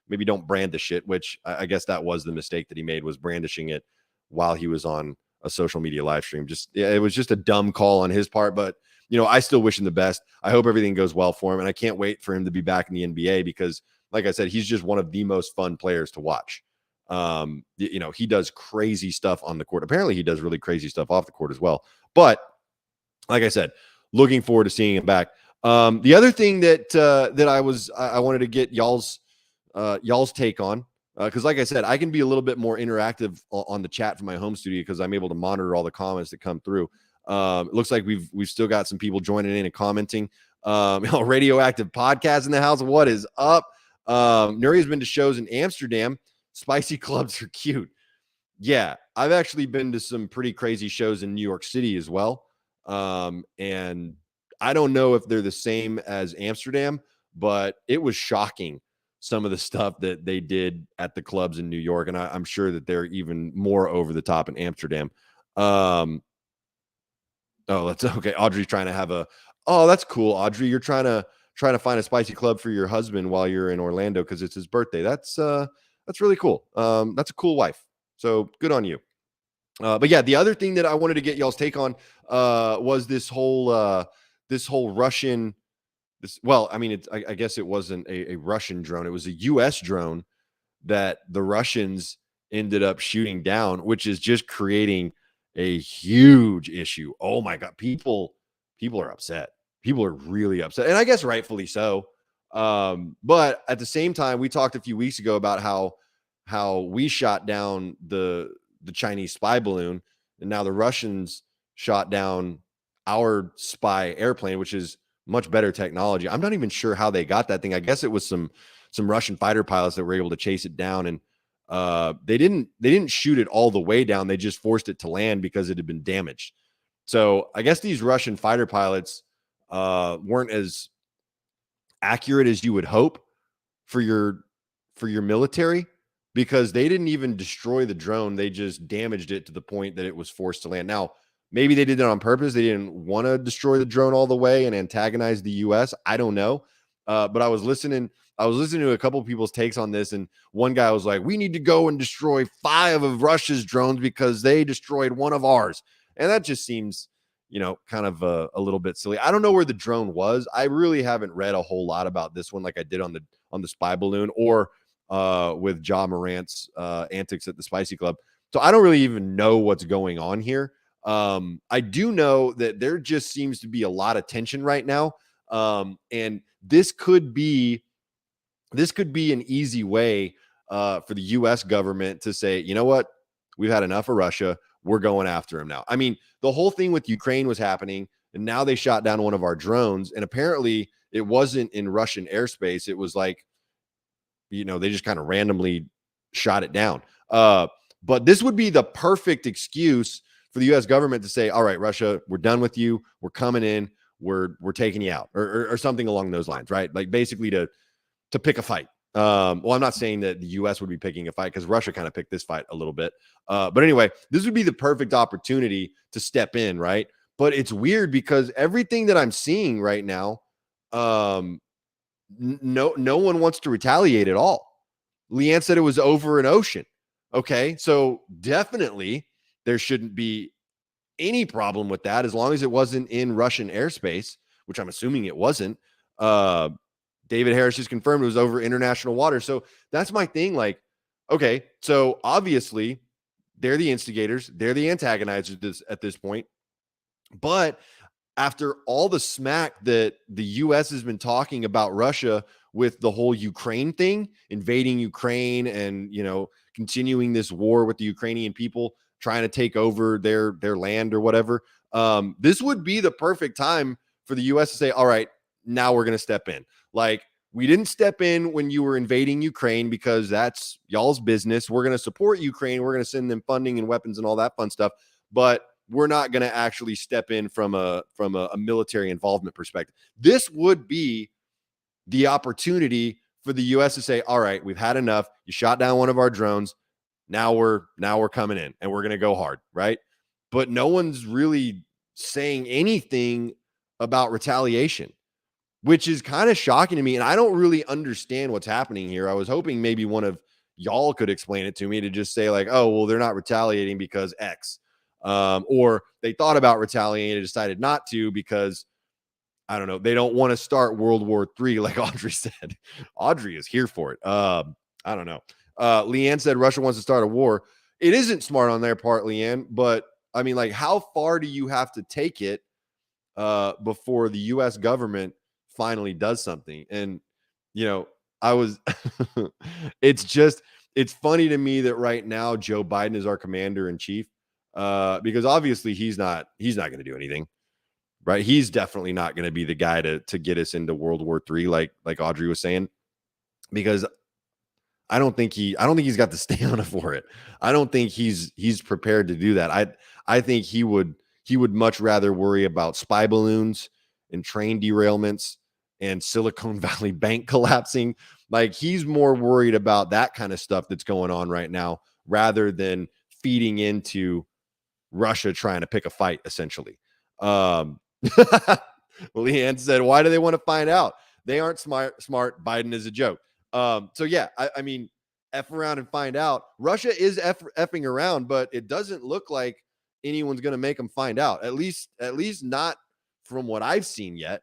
maybe don't brandish it." Which I guess that was the mistake that he made, was brandishing it while he was on a social media live stream. It was just a dumb call on his part, but I still wish him the best. I hope everything goes well for him, and I can't wait for him to be back in the NBA because, like I said, he's just one of the most fun players to watch. He does crazy stuff on the court. Apparently, he does really crazy stuff off the court as well. But like I said, looking forward to seeing him back. The other thing that I wanted to get y'all's take on, because like I said, I can be a little bit more interactive on the chat from my home studio because I'm able to monitor all the comments that come through. It looks like we've still got some people joining in and commenting. Radioactive podcast in the house. What is up? Nuri's been to shows in Amsterdam. Spicy clubs are cute. Yeah, I've actually been to some pretty crazy shows in New York City as well. And I don't know if they're the same as Amsterdam, but it was shocking, some of the stuff that they did at the clubs in New York. And I'm sure that they're even more over the top in Amsterdam. Oh, that's okay. Audrey's trying to have that's cool. Audrey, you're trying to find a spicy club for your husband while you're in Orlando because it's his birthday. That's really cool. That's a cool wife. So good on you. But yeah, the other thing that I wanted to get y'all's take on was this whole Russian. I guess it wasn't a Russian drone. It was a U.S. drone that the Russians ended up shooting down, which is just creating a huge issue. Oh my God, people are upset. People are really upset, and I guess rightfully so. But at the same time, we talked a few weeks ago about how we shot down the Chinese spy balloon, and now the Russians shot down our spy airplane, which is much better technology. I'm not even sure how they got that thing. I guess it was some Russian fighter pilots that were able to chase it down, and they didn't shoot it all the way down. They just forced it to land because it had been damaged. So I guess these Russian fighter pilots weren't as accurate as you would hope for your military, because they didn't even destroy the drone. They just damaged it to the point that it was forced to land. Now, maybe they did that on purpose. They didn't want to destroy the drone all the way and antagonize the U.S. I don't know. But I was listening to a couple of people's takes on this, and one guy was like, "We need to go and destroy 5 of Russia's drones because they destroyed one of ours." And that just seems, kind of a little bit silly. I don't know where the drone was. I really haven't read a whole lot about this one like I did on the spy balloon, or with Ja Morant's antics at the Spicy Club. So I don't really even know what's going on here. I do know that there just seems to be a lot of tension right now. And this could be an easy way for the U.S. government to say, you know what, we've had enough of Russia. We're going after him now. I mean, the whole thing with Ukraine was happening, and now they shot down one of our drones, and apparently it wasn't in Russian airspace. It was like, they just kind of randomly shot it down. But this would be the perfect excuse for the U.S. government to say, all right, Russia, we're done with you. We're coming in. We're taking you out, or something along those lines, right? Like basically to pick a fight. Well, I'm not saying that the U.S. would be picking a fight, because Russia kind of picked this fight a little bit. But anyway, this would be the perfect opportunity to step in, right? But it's weird because everything that I'm seeing right now, no one wants to retaliate at all. Leanne said it was over an ocean. Okay, so definitely there shouldn't be any problem with that as long as it wasn't in Russian airspace, which I'm assuming it wasn't. David Harris just confirmed it was over international water. So that's my thing. Like, okay, so obviously they're the instigators, they're the antagonizers at this point. But after all the smack that the U.S. has been talking about Russia with the whole Ukraine thing, invading Ukraine and, continuing this war with the Ukrainian people, trying to take over their land or whatever, this would be the perfect time for the U.S. to say, all right, now we're going to step in. Like, we didn't step in when you were invading Ukraine because that's y'all's business. We're going to support Ukraine. We're going to send them funding and weapons and all that fun stuff. But we're not going to actually step in from a military involvement perspective. This would be the opportunity for the US to say, all right, we've had enough. You shot down one of our drones. Now we're coming in and we're going to go hard, right? But no one's really saying anything about retaliation, which is kind of shocking to me. And I don't really understand what's happening here. I was hoping maybe one of y'all could explain it to me, to just say like, oh, well, they're not retaliating because X. Or they thought about retaliating and decided not to because, I don't know, they don't want to start World War III, like Audrey said. Audrey is here for it. I don't know. Leanne said Russia wants to start a war. It isn't smart on their part, Leanne, but I mean, like, how far do you have to take it before the US government finally does something? And, you know, I was, it's funny to me that right now Joe Biden is our commander in chief, because obviously he's not going to do anything, right? He's definitely not going to be the guy to get us into World War III, like Audrey was saying, because I don't think he's got the stamina for it. I don't think he's prepared to do that. I think he would much rather worry about spy balloons and train derailments and Silicon Valley Bank collapsing. Like, he's more worried about that kind of stuff that's going on right now rather than feeding into Russia trying to pick a fight, essentially. Leanne said, why do they want to find out? They aren't smart. Biden is a joke. So yeah, I mean, F around and find out. Russia is effing around, but it doesn't look like anyone's going to make them find out. At least not from what I've seen yet.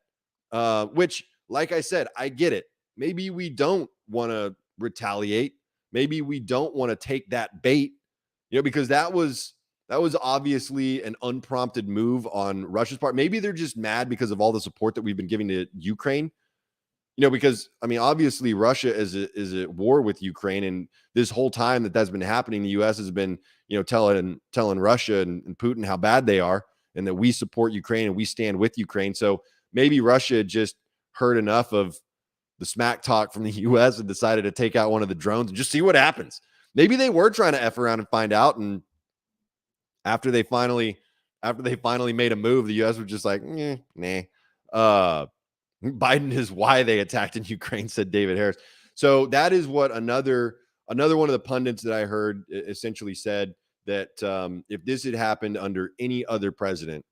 Which, like I said, I get it. Maybe we don't want to retaliate. Maybe we don't want to take that bait, because that was obviously an unprompted move on Russia's part. Maybe they're just mad because of all the support that we've been giving to Ukraine. Because I mean, obviously Russia is at war with Ukraine, and this whole time that's been happening, the U.S. has been, telling Russia and Putin how bad they are, and that we support Ukraine and we stand with Ukraine. So maybe Russia just heard enough of the smack talk from the U.S. and decided to take out one of the drones and just see what happens. Maybe they were trying to F around and find out, and after they finally made a move, the U.S. was just like, nah. Biden is why they attacked in Ukraine, said David Harris. So that is what another one of the pundits that I heard essentially said, that if this had happened under any other president,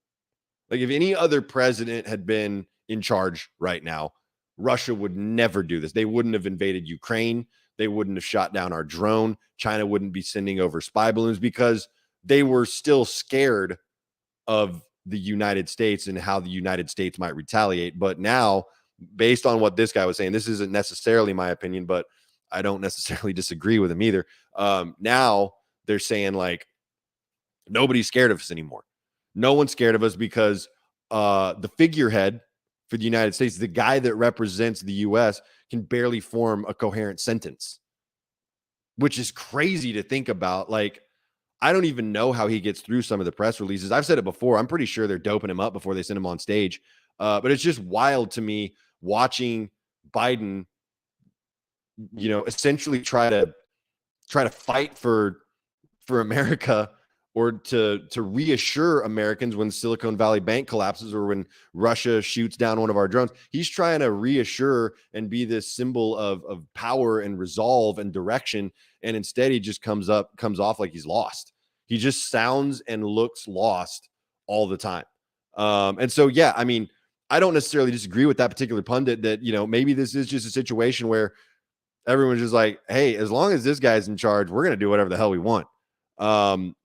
like if any other president had been in charge right now, Russia would never do this. They wouldn't have invaded Ukraine. They wouldn't have shot down our drone. China wouldn't be sending over spy balloons, because they were still scared of the United States and how the United States might retaliate. But now, based on what this guy was saying, this isn't necessarily my opinion, but I don't necessarily disagree with him either. Now they're saying like, nobody's scared of us anymore. No one's scared of us because the figurehead for the United States, the guy that represents the U.S., can barely form a coherent sentence, which is crazy to think about. Like, I don't even know how he gets through some of the press releases. I've said it before. I'm pretty sure they're doping him up before they send him on stage. But it's just wild to me watching Biden, essentially try to fight for America, or to reassure Americans when Silicon Valley Bank collapses or when Russia shoots down one of our drones. He's trying to reassure and be this symbol of power and resolve and direction. And instead he just comes off like he's lost. He just sounds and looks lost all the time. And so, yeah, I mean, I don't necessarily disagree with that particular pundit that, maybe this is just a situation where everyone's just like, hey, as long as this guy's in charge, we're going to do whatever the hell we want.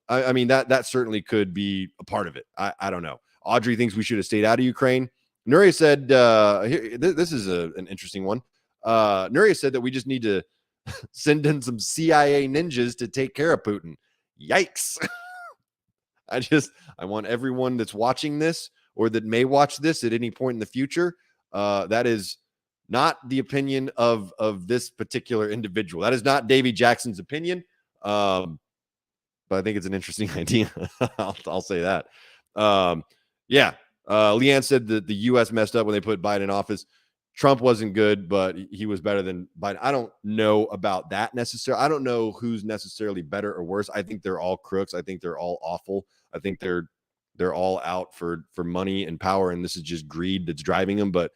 I mean, that certainly could be a part of it. I don't know. Audrey thinks we should have stayed out of Ukraine. Nuria said, this is an interesting one. Nuria said that we just need to send in some CIA ninjas to take care of Putin. Yikes. I want everyone that's watching this, or that may watch this at any point in the future, that is not the opinion of this particular individual. That is not Davey Jackson's opinion. But I think it's an interesting idea. I'll say that. Yeah. Leanne said that the U.S. messed up when they put Biden in office. Trump wasn't good, but he was better than Biden. I don't know about that necessarily. I don't know who's necessarily better or worse. I think they're all crooks. I think they're all awful. I think they're all out for money and power, and this is just greed that's driving them. But,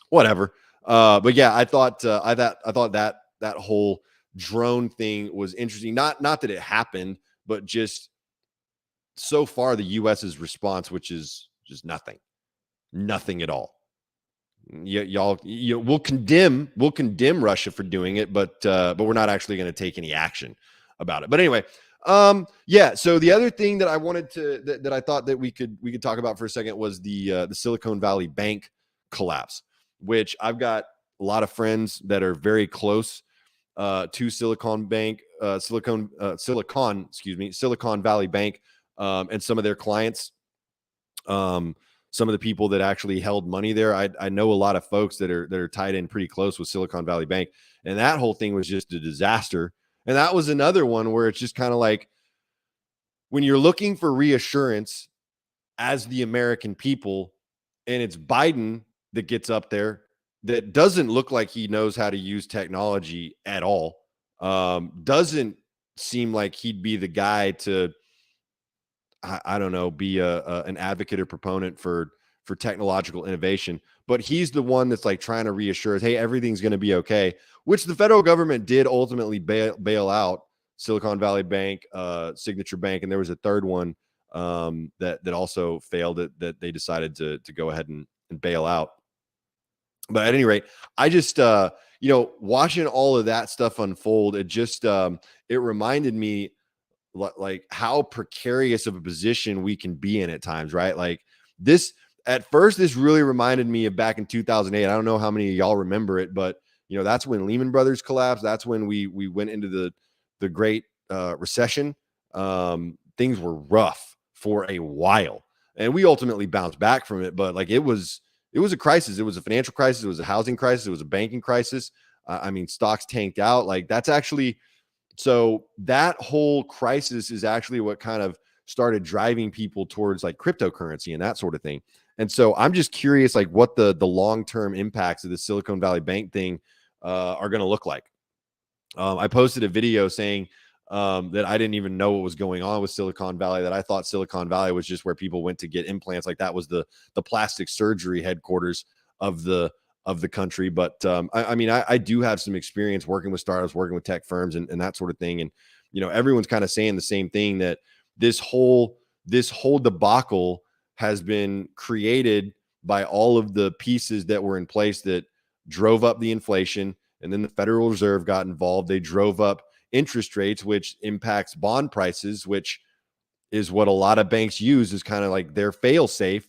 whatever. But yeah, I thought that whole drone thing was interesting. Not that it happened, but just so far the US's response, which is just nothing at all. Y'all, we'll condemn Russia for doing it, but we're not actually going to take any action about it. But anyway, yeah. So the other thing that I wanted to that I thought that we could talk about for a second was the Silicon Valley Bank collapse, which I've got a lot of friends that are very close to Silicon Valley Bank, and some of their clients, some of the people that actually held money there. I know a lot of folks that are tied in pretty close with Silicon Valley Bank, and that whole thing was just a disaster. And that was another one where it's just kind of like when you're looking for reassurance as the American people, and it's Biden that gets up there that doesn't look like he knows how to use technology at all. Doesn't seem like he'd be the guy to I don't know, be an advocate or proponent for technological innovation, but he's the one that's like trying to reassure us, hey, everything's going to be okay, which the federal government did ultimately bail out Silicon Valley Bank, Signature Bank, and there was a third one that also failed that they decided to go ahead and bail out. But at any rate, I just watching all of that stuff unfold, it reminded me like how precarious of a position we can be in at times, right? Like this at first, this really reminded me of back in 2008. I don't know how many of y'all remember it, but that's when Lehman Brothers collapsed. That's when we went into the great recession. Things were rough for a while, and we ultimately bounced back from it. But like it was a crisis. It was a financial crisis. It was a housing crisis. It was a banking crisis. I mean, stocks tanked out. Like that's actually so that whole crisis is actually what kind of started driving people towards like cryptocurrency and that sort of thing. And so I'm just curious, like what the long-term impacts of the Silicon Valley Bank thing are going to look like. I posted a video saying that I didn't even know what was going on with Silicon Valley, that I thought Silicon Valley was just where people went to get implants. Like that was the plastic surgery headquarters of the country. But I mean, I do have some experience working with startups, working with tech firms and that sort of thing. And, everyone's kind of saying the same thing, that this whole debacle has been created by all of the pieces that were in place that drove up the inflation. And then the Federal Reserve got involved. They drove up interest rates, which impacts bond prices, which is what a lot of banks use as kind of like their fail safe.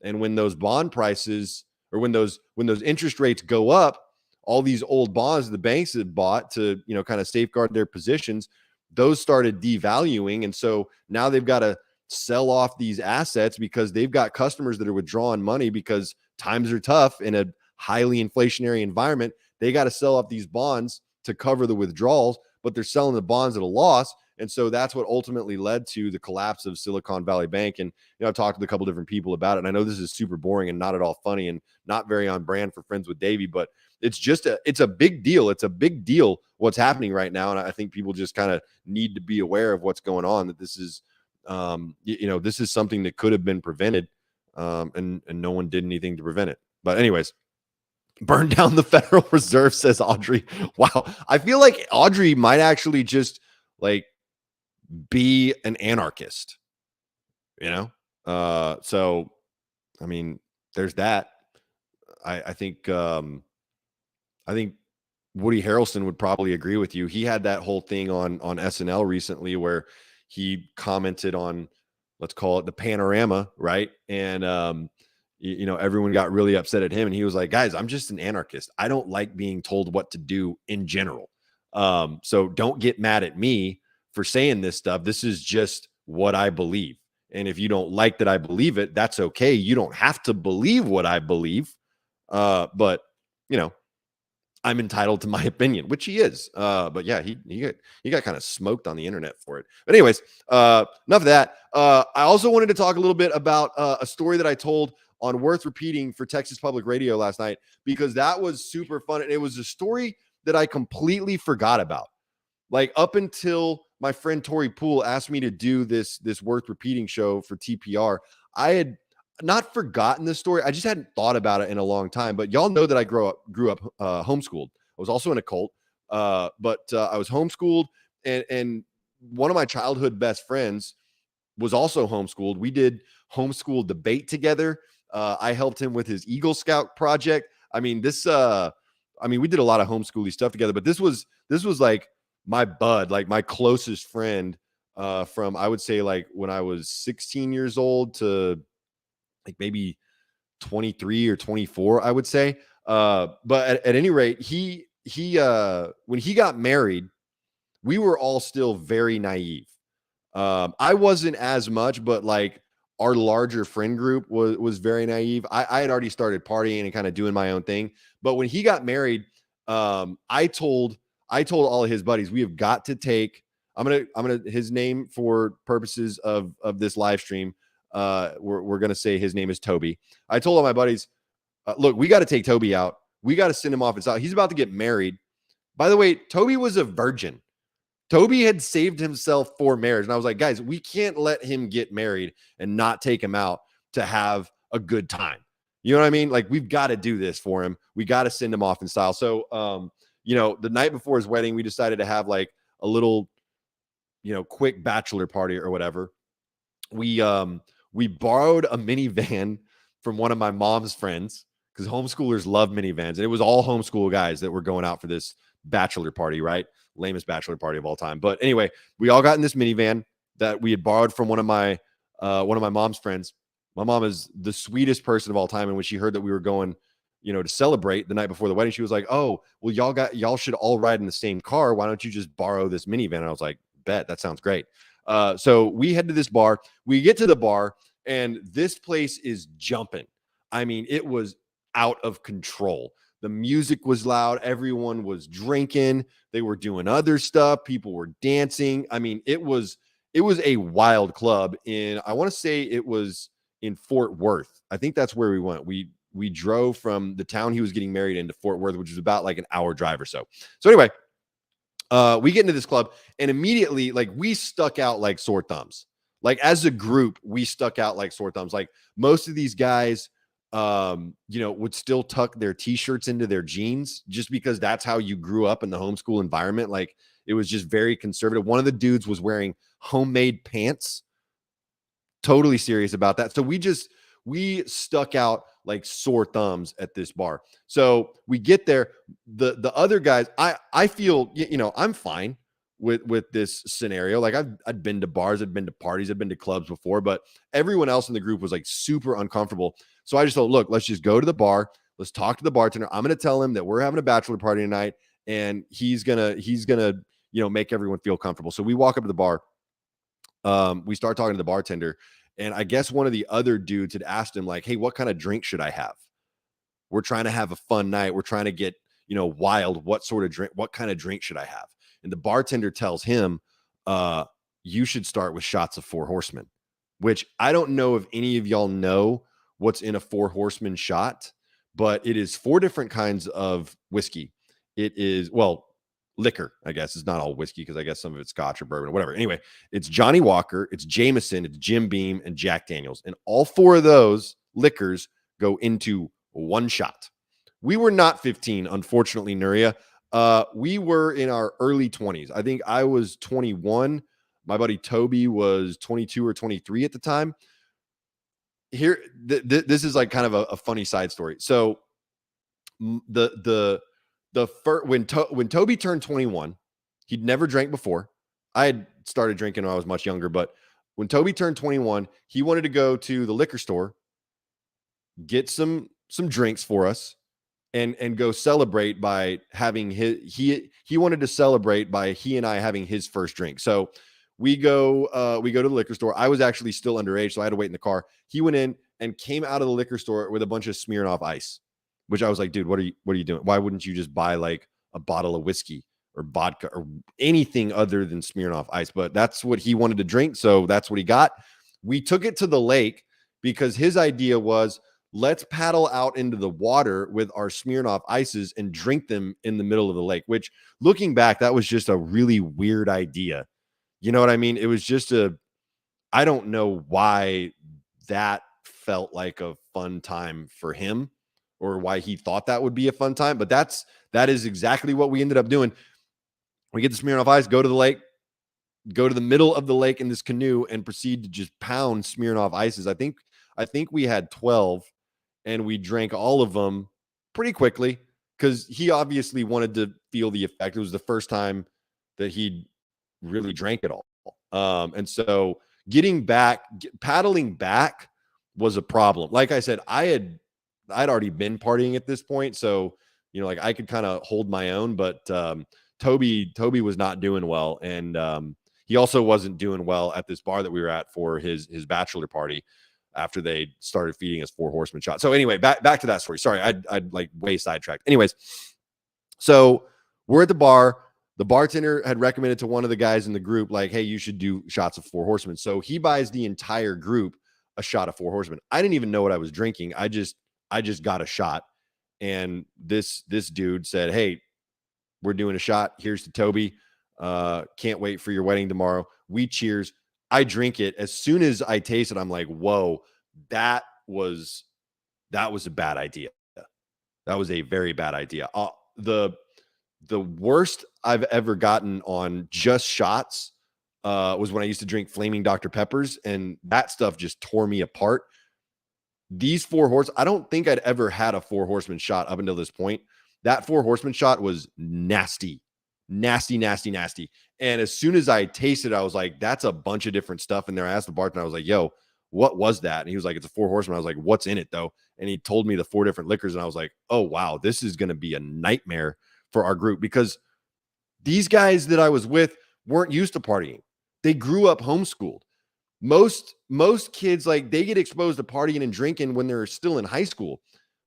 And when those bond prices or when those interest rates go up, all these old bonds the banks had bought to, kind of safeguard their positions, those started devaluing. And so now they've got to sell off these assets because they've got customers that are withdrawing money because times are tough in a highly inflationary environment. They got to sell off these bonds to cover the withdrawals, but they're selling the bonds at a loss. And so that's what ultimately led to the collapse of Silicon Valley Bank. And, I've talked to a couple different people about it. And I know this is super boring and not at all funny and not very on brand for Friends with Davey, but it's a big deal. It's a big deal what's happening right now. And I think people just kind of need to be aware of what's going on, that this is, this is something that could have been prevented. And no one did anything to prevent it. But anyways, burn down the Federal Reserve, says Audrey. Wow. I feel like Audrey might actually just like be an anarchist, so I mean, there's that. I think Woody Harrelson would probably agree with you. He had that whole thing on SNL recently where he commented on, let's call it the panorama, right? And everyone got really upset at him, and he was like, guys, I'm just an anarchist. I don't like being told what to do in general. So don't get mad at me for saying this stuff. This is just what I believe. And if you don't like that I believe it, that's okay. You don't have to believe what I believe. But I'm entitled to my opinion, which he is. But yeah, he got kind of smoked on the internet for it. But anyways, enough of that. I also wanted to talk a little bit about a story that I told on Worth Repeating for Texas Public Radio last night, because that was super fun. And it was a story that I completely forgot about. Like up until my friend Tori Poole asked me to do this Worth Repeating show for TPR, not forgotten this story. I just hadn't thought about it in a long time. But y'all know that I grew up homeschooled. I was also in a cult, but I was homeschooled, and one of my childhood best friends was also homeschooled. We did homeschool debate together. I helped him with his Eagle Scout project. I mean, we did a lot of homeschooly stuff together, but this was like my bud, like my closest friend, from, I would say, like when I was 16 years old to like maybe 23 or 24, I would say. But at any rate, he when he got married, we were all still very naive. I wasn't as much, but like our larger friend group was very naive. I had already started partying and kind of doing my own thing. But when he got married, I told all of his buddies, we have got to take. I'm gonna his name for purposes of this live stream. We're gonna say his name is Toby. I told all my buddies, look, we got to take Toby out. We got to send him off. He's about to get married. By the way, Toby was a virgin. Toby had saved himself for marriage. And I was like, guys, we can't let him get married and not take him out to have a good time. You know what I mean? Like, we've got to do this for him. We got to send him off in style. So, the night before his wedding, we decided to have like a little, quick bachelor party or whatever. We borrowed a minivan from one of my mom's friends, because homeschoolers love minivans. And it was all homeschool guys that were going out for this bachelor party, right? Lamest bachelor party of all time. But anyway, we all got in this minivan that we had borrowed from one of my mom's friends. My mom is the sweetest person of all time. And when she heard that we were going, to celebrate the night before the wedding, she was like, "Oh, well, y'all should all ride in the same car. Why don't you just borrow this minivan?" And I was like, "Bet, that sounds great." So we head to this bar. We get to the bar, and this place is jumping. I mean, it was out of control. The music was loud. Everyone was drinking. They were doing other stuff. People were dancing. I mean, it was a wild club I want to say it was in Fort Worth. I think that's where we went. We drove from the town he was getting married into Fort Worth, which is about like an hour drive or so. So anyway, we get into this club, and immediately, like, we stuck out like sore thumbs. Like, as a group, we stuck out like sore thumbs. Like, most of these guys, would still tuck their t-shirts into their jeans, just because that's how you grew up in the homeschool environment. Like, it was just very conservative. One of the dudes was wearing homemade pants. Totally serious about that. So we stuck out like sore thumbs at this bar. So we get there. The other guys, I feel, I'm fine with this scenario. Like, I'd been to bars, I'd been to parties, I'd been to clubs before, but everyone else in the group was like super uncomfortable. So I just thought, look, let's just go to the bar. Let's talk to the bartender. I'm going to tell him that we're having a bachelor party tonight, and he's gonna make everyone feel comfortable. So we walk up to the bar. We start talking to the bartender, and I guess one of the other dudes had asked him, like, "Hey, what kind of drink should I have? We're trying to have a fun night. We're trying to get, wild. What kind of drink should I have?" And the bartender tells him, "You should start with shots of Four Horsemen," which I don't know if any of y'all know what's in a Four Horsemen shot, but it is 4 different kinds of whiskey. It is, well, liquor, I guess. It's not all whiskey, because I guess some of it's scotch or bourbon or whatever. Anyway, it's Johnny Walker, it's Jameson, it's Jim Beam, and Jack Daniels. And all 4 of those liquors go into one shot. We were not 15, unfortunately, Nuria. We were in our early 20s. I think I was 21. My buddy Toby was 22 or 23 at the time. Here, this is like kind of a funny side story. So when Toby turned 21, he'd never drank before. I had started drinking when I was much younger, but when Toby turned 21, he wanted to go to the liquor store, get some drinks for us, and go celebrate by having he wanted to celebrate by he and I having his first drink. So we go to the liquor store. I was actually still underage, so I had to wait in the car. He went in and came out of the liquor store with a bunch of Smirnoff Ice, which I was like, "Dude, what are you doing? Why wouldn't you just buy like a bottle of whiskey or vodka or anything other than Smirnoff Ice?" But that's what he wanted to drink, so that's what he got. We took it to the lake because his idea was, let's paddle out into the water with our Smirnoff Ices and drink them in the middle of the lake, which, looking back, that was just a really weird idea. You know what I mean? It was just I don't know why that felt like a fun time for him, or why he thought that would be a fun time. But that is exactly what we ended up doing. We get the Smirnoff Ice, go to the lake, go to the middle of the lake in this canoe, and proceed to just pound Smirnoff Ices. I think we had 12, and we drank all of them pretty quickly because he obviously wanted to feel the effect. It was the first time that he'd really drank it all. And so paddling back was a problem. Like I said, I'd already been partying at this point. So, like I could kind of hold my own, but Toby was not doing well. And he also wasn't doing well at this bar that we were at for his bachelor party after they started feeding us 4 Horsemen shots. So anyway, back to that story. Sorry, I'd like way sidetracked. Anyways, so we're at the bar. The bartender had recommended to one of the guys in the group, like, hey, you should do shots of 4 Horsemen. So he buys the entire group a shot of 4 Horsemen. I didn't even know what I was drinking. I just got a shot. And this dude said, hey, we're doing a shot. Here's to Toby. Can't wait for your wedding tomorrow. We cheers. I drink it. As soon as I taste it, I'm like, whoa, that was a bad idea. That was a very bad idea. The worst I've ever gotten on just shots was when I used to drink Flaming Dr. Peppers, and that stuff just tore me apart. These 4 Horsemen, I don't think I'd ever had a 4 Horsemen shot up until this point. That 4 Horsemen shot was nasty. Nasty. And as soon as I tasted it, I was like, that's a bunch of different stuff in there. I asked the bartender, I was like, yo, what was that? And he was like, it's a 4 Horsemen. I was like, what's in it though? And he told me the 4 different liquors. And I was like, oh, wow, this is going to be a nightmare for our group, because these guys that I was with weren't used to partying. They grew up homeschooled. Most kids, like, they get exposed to partying and drinking when they're still in high school.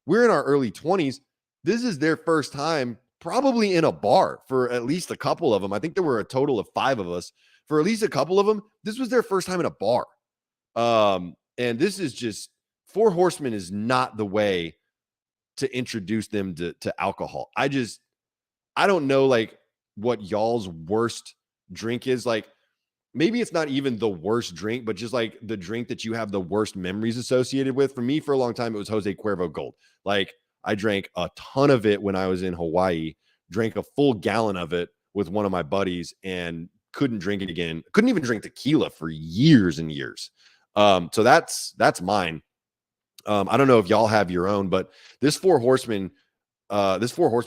We're in our early 20s. This is their first time probably in a bar for at least a couple of them. I think there were a total of 5 of us. For at least a couple of them, this was their first time in a bar. And this is just, 4 Horsemen is not the way to introduce them to alcohol. I don't know, like, what y'all's worst drink is. Like, maybe it's not even the worst drink, but just like the drink that you have the worst memories associated with. For me, for a long time, it was Jose Cuervo Gold. Like, I drank a ton of it when I was in Hawaii, drank a full gallon of it with one of my buddies, and couldn't drink it again. Couldn't even drink tequila for years and years. So that's mine. I don't know if y'all have your own, but this 4 Horsemen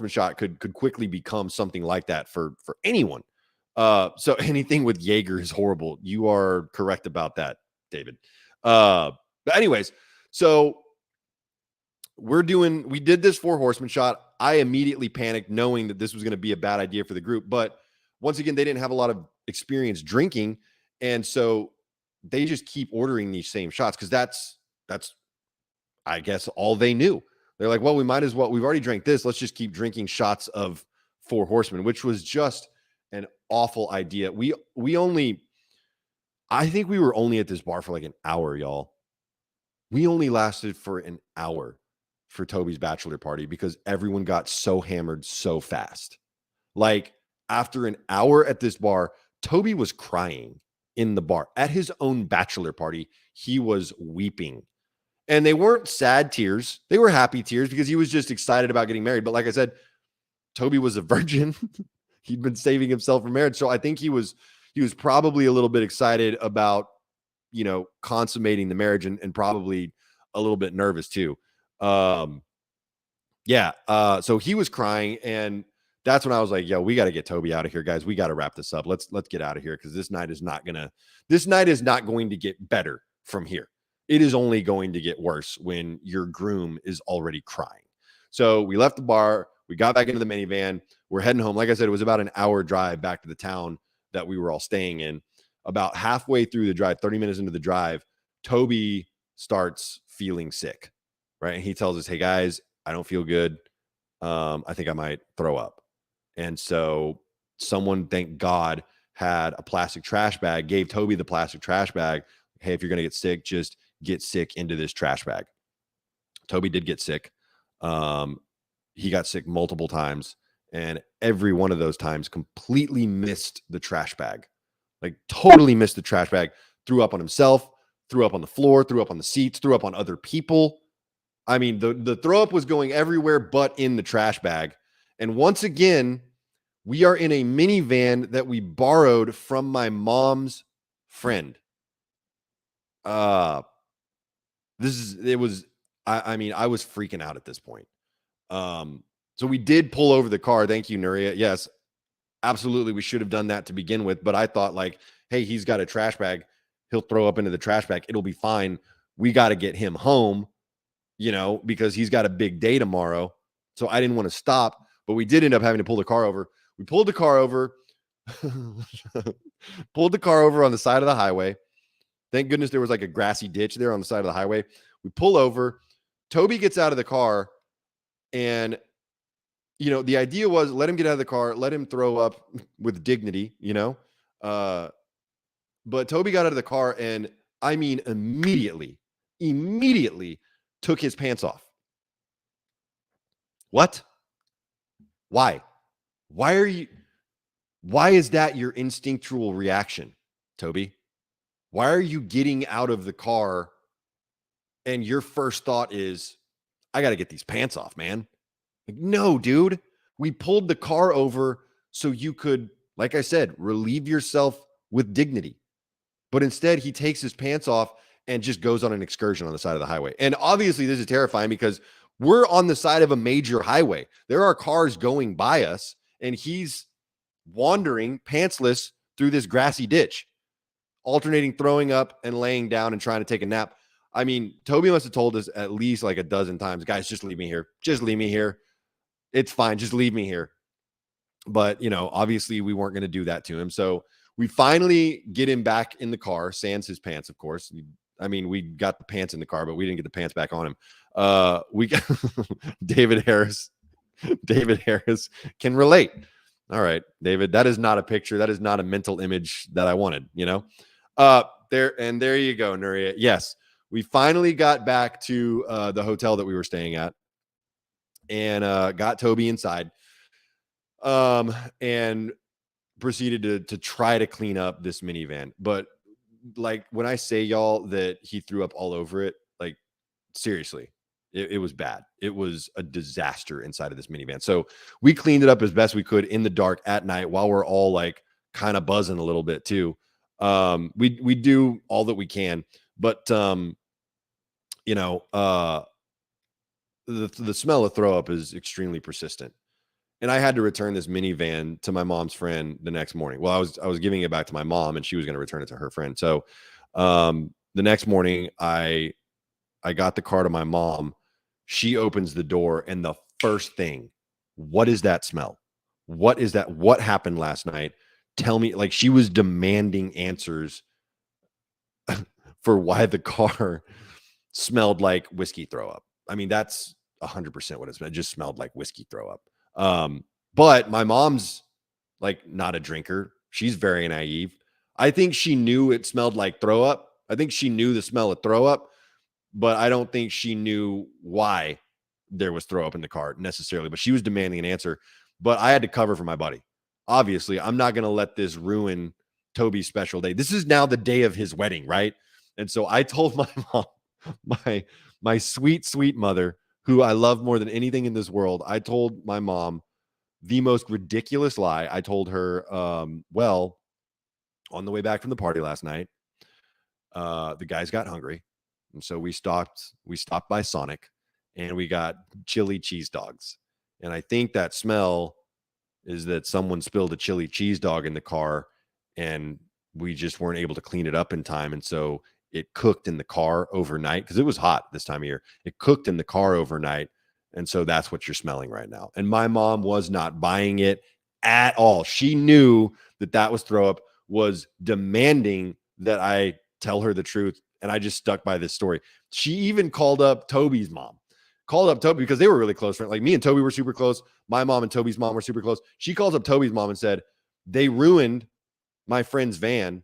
shot could quickly become something like that for anyone. So anything with Jaeger is horrible. You are correct about that, David. But anyways, so we did this 4 Horsemen shot. I immediately panicked, knowing that this was going to be a bad idea for the group. But once again, they didn't have a lot of experience drinking. And so they just keep ordering these same shots, because that's, I guess, all they knew. They're like, well, we might as well, we've already drank this. Let's just keep drinking shots of 4 Horsemen, which was just an awful idea. I think we were only at this bar for like an hour, y'all. We only lasted for an hour for Toby's bachelor party because everyone got so hammered so fast. Like, after an hour at this bar, Toby was crying in the bar. At his own bachelor party, he was weeping. And they weren't sad tears. They were happy tears, because he was just excited about getting married. But like I said, Toby was a virgin. He'd been saving himself for marriage. So I think he was probably a little bit excited about, consummating the marriage, and probably a little bit nervous too. So he was crying, and that's when I was like, yo, we got to get Toby out of here, guys. We got to wrap this up. Let's get out of here, because this night is not going to get better from here. It is only going to get worse when your groom is already crying. So we left the bar. We got back into the minivan. We're heading home. Like I said, it was about an hour drive back to the town that we were all staying in. About halfway through the drive, 30 minutes into the drive, Toby starts feeling sick, right? And he tells us, hey, guys, I don't feel good. I think I might throw up. And so someone, thank God, had a plastic trash bag, gave Toby the plastic trash bag. Hey, if you're going to get sick, just get sick into this trash bag. Toby did get sick. He got sick multiple times, and every one of those times completely missed the trash bag. Like, totally missed the trash bag. Threw up on himself, threw up on the floor, threw up on the seats, threw up on other people. I mean, the throw up was going everywhere but in the trash bag. And once again, we are in a minivan that we borrowed from my mom's friend. It was, I mean, I was freaking out at this point. So we did pull over the car. Thank you, Nuria. Yes, absolutely. We should have done that to begin with. But I thought, like, hey, he's got a trash bag. He'll throw up into the trash bag. It'll be fine. We got to get him home, because he's got a big day tomorrow. So I didn't want to stop, but we did end up having to pull the car over. We pulled the car over, pulled the car over on the side of the highway. Thank goodness there was like a grassy ditch there on the side of the highway. We pull over. Toby gets out of the car, and the idea was let him get out of the car, let him throw up with dignity, but Toby got out of the car, and I mean, immediately took his pants off. What? Why is that your instinctual reaction, Toby? Why are you getting out of the car and your first thought is, I got to get these pants off, man? Like, no, dude. We pulled the car over so you could, like I said, relieve yourself with dignity. But instead, he takes his pants off and just goes on an excursion on the side of the highway. And obviously, this is terrifying because we're on the side of a major highway. There are cars going by us, and he's wandering pantsless through this grassy ditch, alternating throwing up and laying down and trying to take a nap. I mean, Toby must have told us at least like a dozen times, guys, just leave me here. Just leave me here. It's fine. Just leave me here. But, obviously we weren't going to do that to him. So we finally get him back in the car, sans his pants, of course. I mean, we got the pants in the car, but we didn't get the pants back on him. We got David Harris can relate. All right, David, that is not a picture. That is not a mental image that I wanted, there you go, Nuria. Yes, we finally got back to the hotel that we were staying at and got Toby inside and proceeded to try to clean up this minivan. But like when I say, y'all, that he threw up all over it, like seriously, it was bad. It was a disaster inside of this minivan. So we cleaned it up as best we could in the dark at night while we're all like kind of buzzing a little bit too. We do all that we can, but the smell of throw up is extremely persistent. And I had to return this minivan to my mom's friend the next morning. Well, I was giving it back to my mom, and she was going to return it to her friend. So the next morning, I got the car to my mom. She opens the door, and the first thing, what is that smell? What is that? What happened last night? Tell me. Like, she was demanding answers for why the car smelled like whiskey throw up. I mean, that's 100% what it smelled. It just smelled like whiskey throw up. But my mom's like not a drinker. She's very naive. I think she knew it smelled like throw up. I think she knew the smell of throw up, but I don't think she knew why there was throw up in the car necessarily. But she was demanding an answer. But I had to cover for my buddy. Obviously, I'm not going to let this ruin Toby's special day. This is now the day of his wedding, right? And so I told my mom, my sweet, sweet mother, who I love more than anything in this world, I told my mom the most ridiculous lie. I told her, well, on the way back from the party last night, the guys got hungry. And so we stopped by Sonic and we got chili cheese dogs. And I think that smell is that someone spilled a chili cheese dog in the car and we just weren't able to clean it up in time. And so it cooked in the car overnight because it was hot this time of year. It cooked in the car overnight. And so that's what you're smelling right now. And my mom was not buying it at all. She knew that was throw up, was demanding that I tell her the truth. And I just stuck by this story. She even called up Toby's mom, because they were really close friends. Like me and Toby were super close. My mom and Toby's mom were super close. She calls up Toby's mom and said, they ruined my friend's van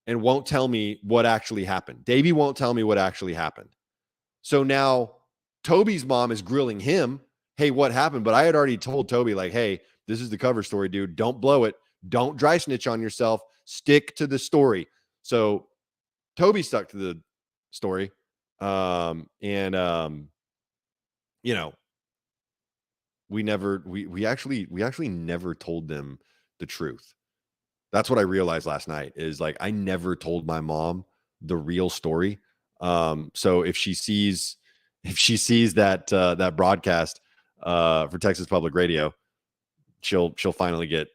and won't tell me what actually happened. Davey won't tell me what actually happened. So now Toby's mom is grilling him. Hey, what happened? But I had already told Toby, like, hey, this is the cover story, dude. Don't blow it. Don't dry snitch on yourself. Stick to the story. So Toby stuck to story. You know, we actually never told them the truth. That's what I realized last night is like I never told my mom the real story. So if she sees that broadcast for Texas Public Radio, she'll finally get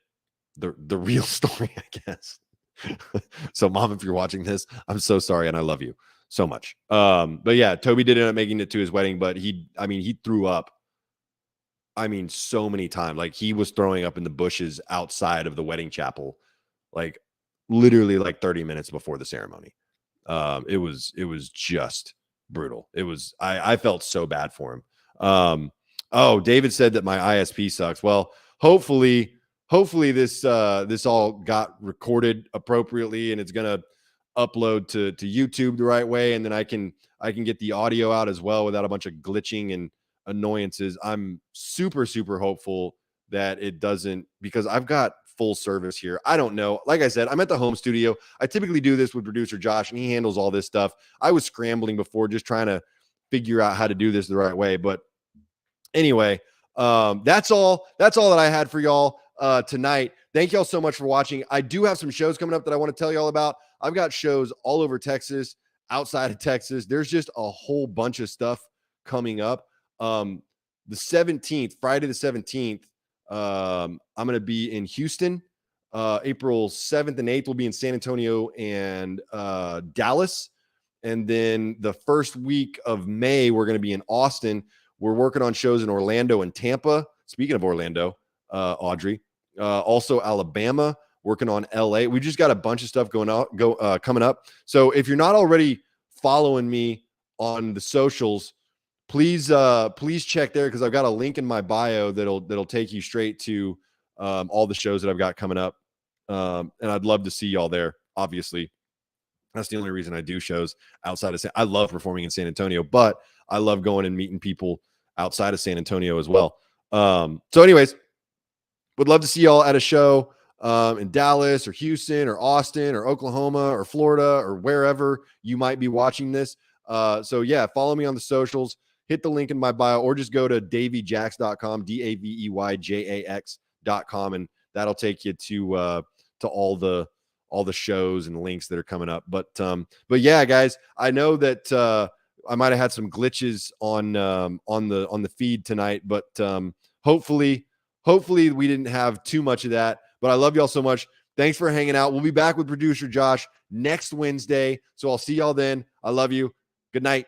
the real story, I guess. So mom, if you're watching this, I'm so sorry and I love you so much. But yeah, Toby did end up making it to his wedding, but he threw up. I mean, so many times. Like he was throwing up in the bushes outside of the wedding chapel, like literally like 30 minutes before the ceremony. It was just brutal. I felt so bad for him. Oh, David said that my ISP sucks. Well, hopefully this all got recorded appropriately and it's gonna upload to YouTube the right way, and then I can get the audio out as well without a bunch of glitching and annoyances. I'm super hopeful that it doesn't, because I've got full service here. I don't know. Like I said, I'm at the home studio. I typically do this with producer Josh and he handles all this stuff. I was scrambling before just trying to figure out how to do this the right way. But anyway, that's all that I had for y'all tonight. Thank y'all so much for watching. I do have some shows coming up that I want to tell y'all about. I've got shows all over Texas, outside of Texas. There's just a whole bunch of stuff coming up. The 17th, Friday the 17th, I'm going to be in Houston. April 7th and 8th will be in San Antonio and Dallas. And then the first week of May, we're going to be in Austin. We're working on shows in Orlando and Tampa. Speaking of Orlando, Audrey, also Alabama, working on LA. We just got a bunch of stuff coming up. So if you're not already following me on the socials, please check there, because I've got a link in my bio that'll take you straight to all the shows that I've got coming up. And I'd love to see y'all there. Obviously, that's the only reason I do shows outside of I love performing in San Antonio, but I love going and meeting people outside of San Antonio as well. So anyways, would love to see y'all at a show in Dallas or Houston or Austin or Oklahoma or Florida or wherever you might be watching this. So yeah, follow me on the socials, hit the link in my bio, or just go to daveyjax.com, DAVEYJAX.com, and that'll take you to all the shows and links that are coming up. But yeah, guys, I know that I might have had some glitches on the feed tonight, but hopefully we didn't have too much of that. But I love y'all so much. Thanks for hanging out. We'll be back with producer Josh next Wednesday. So I'll see y'all then. I love you. Good night.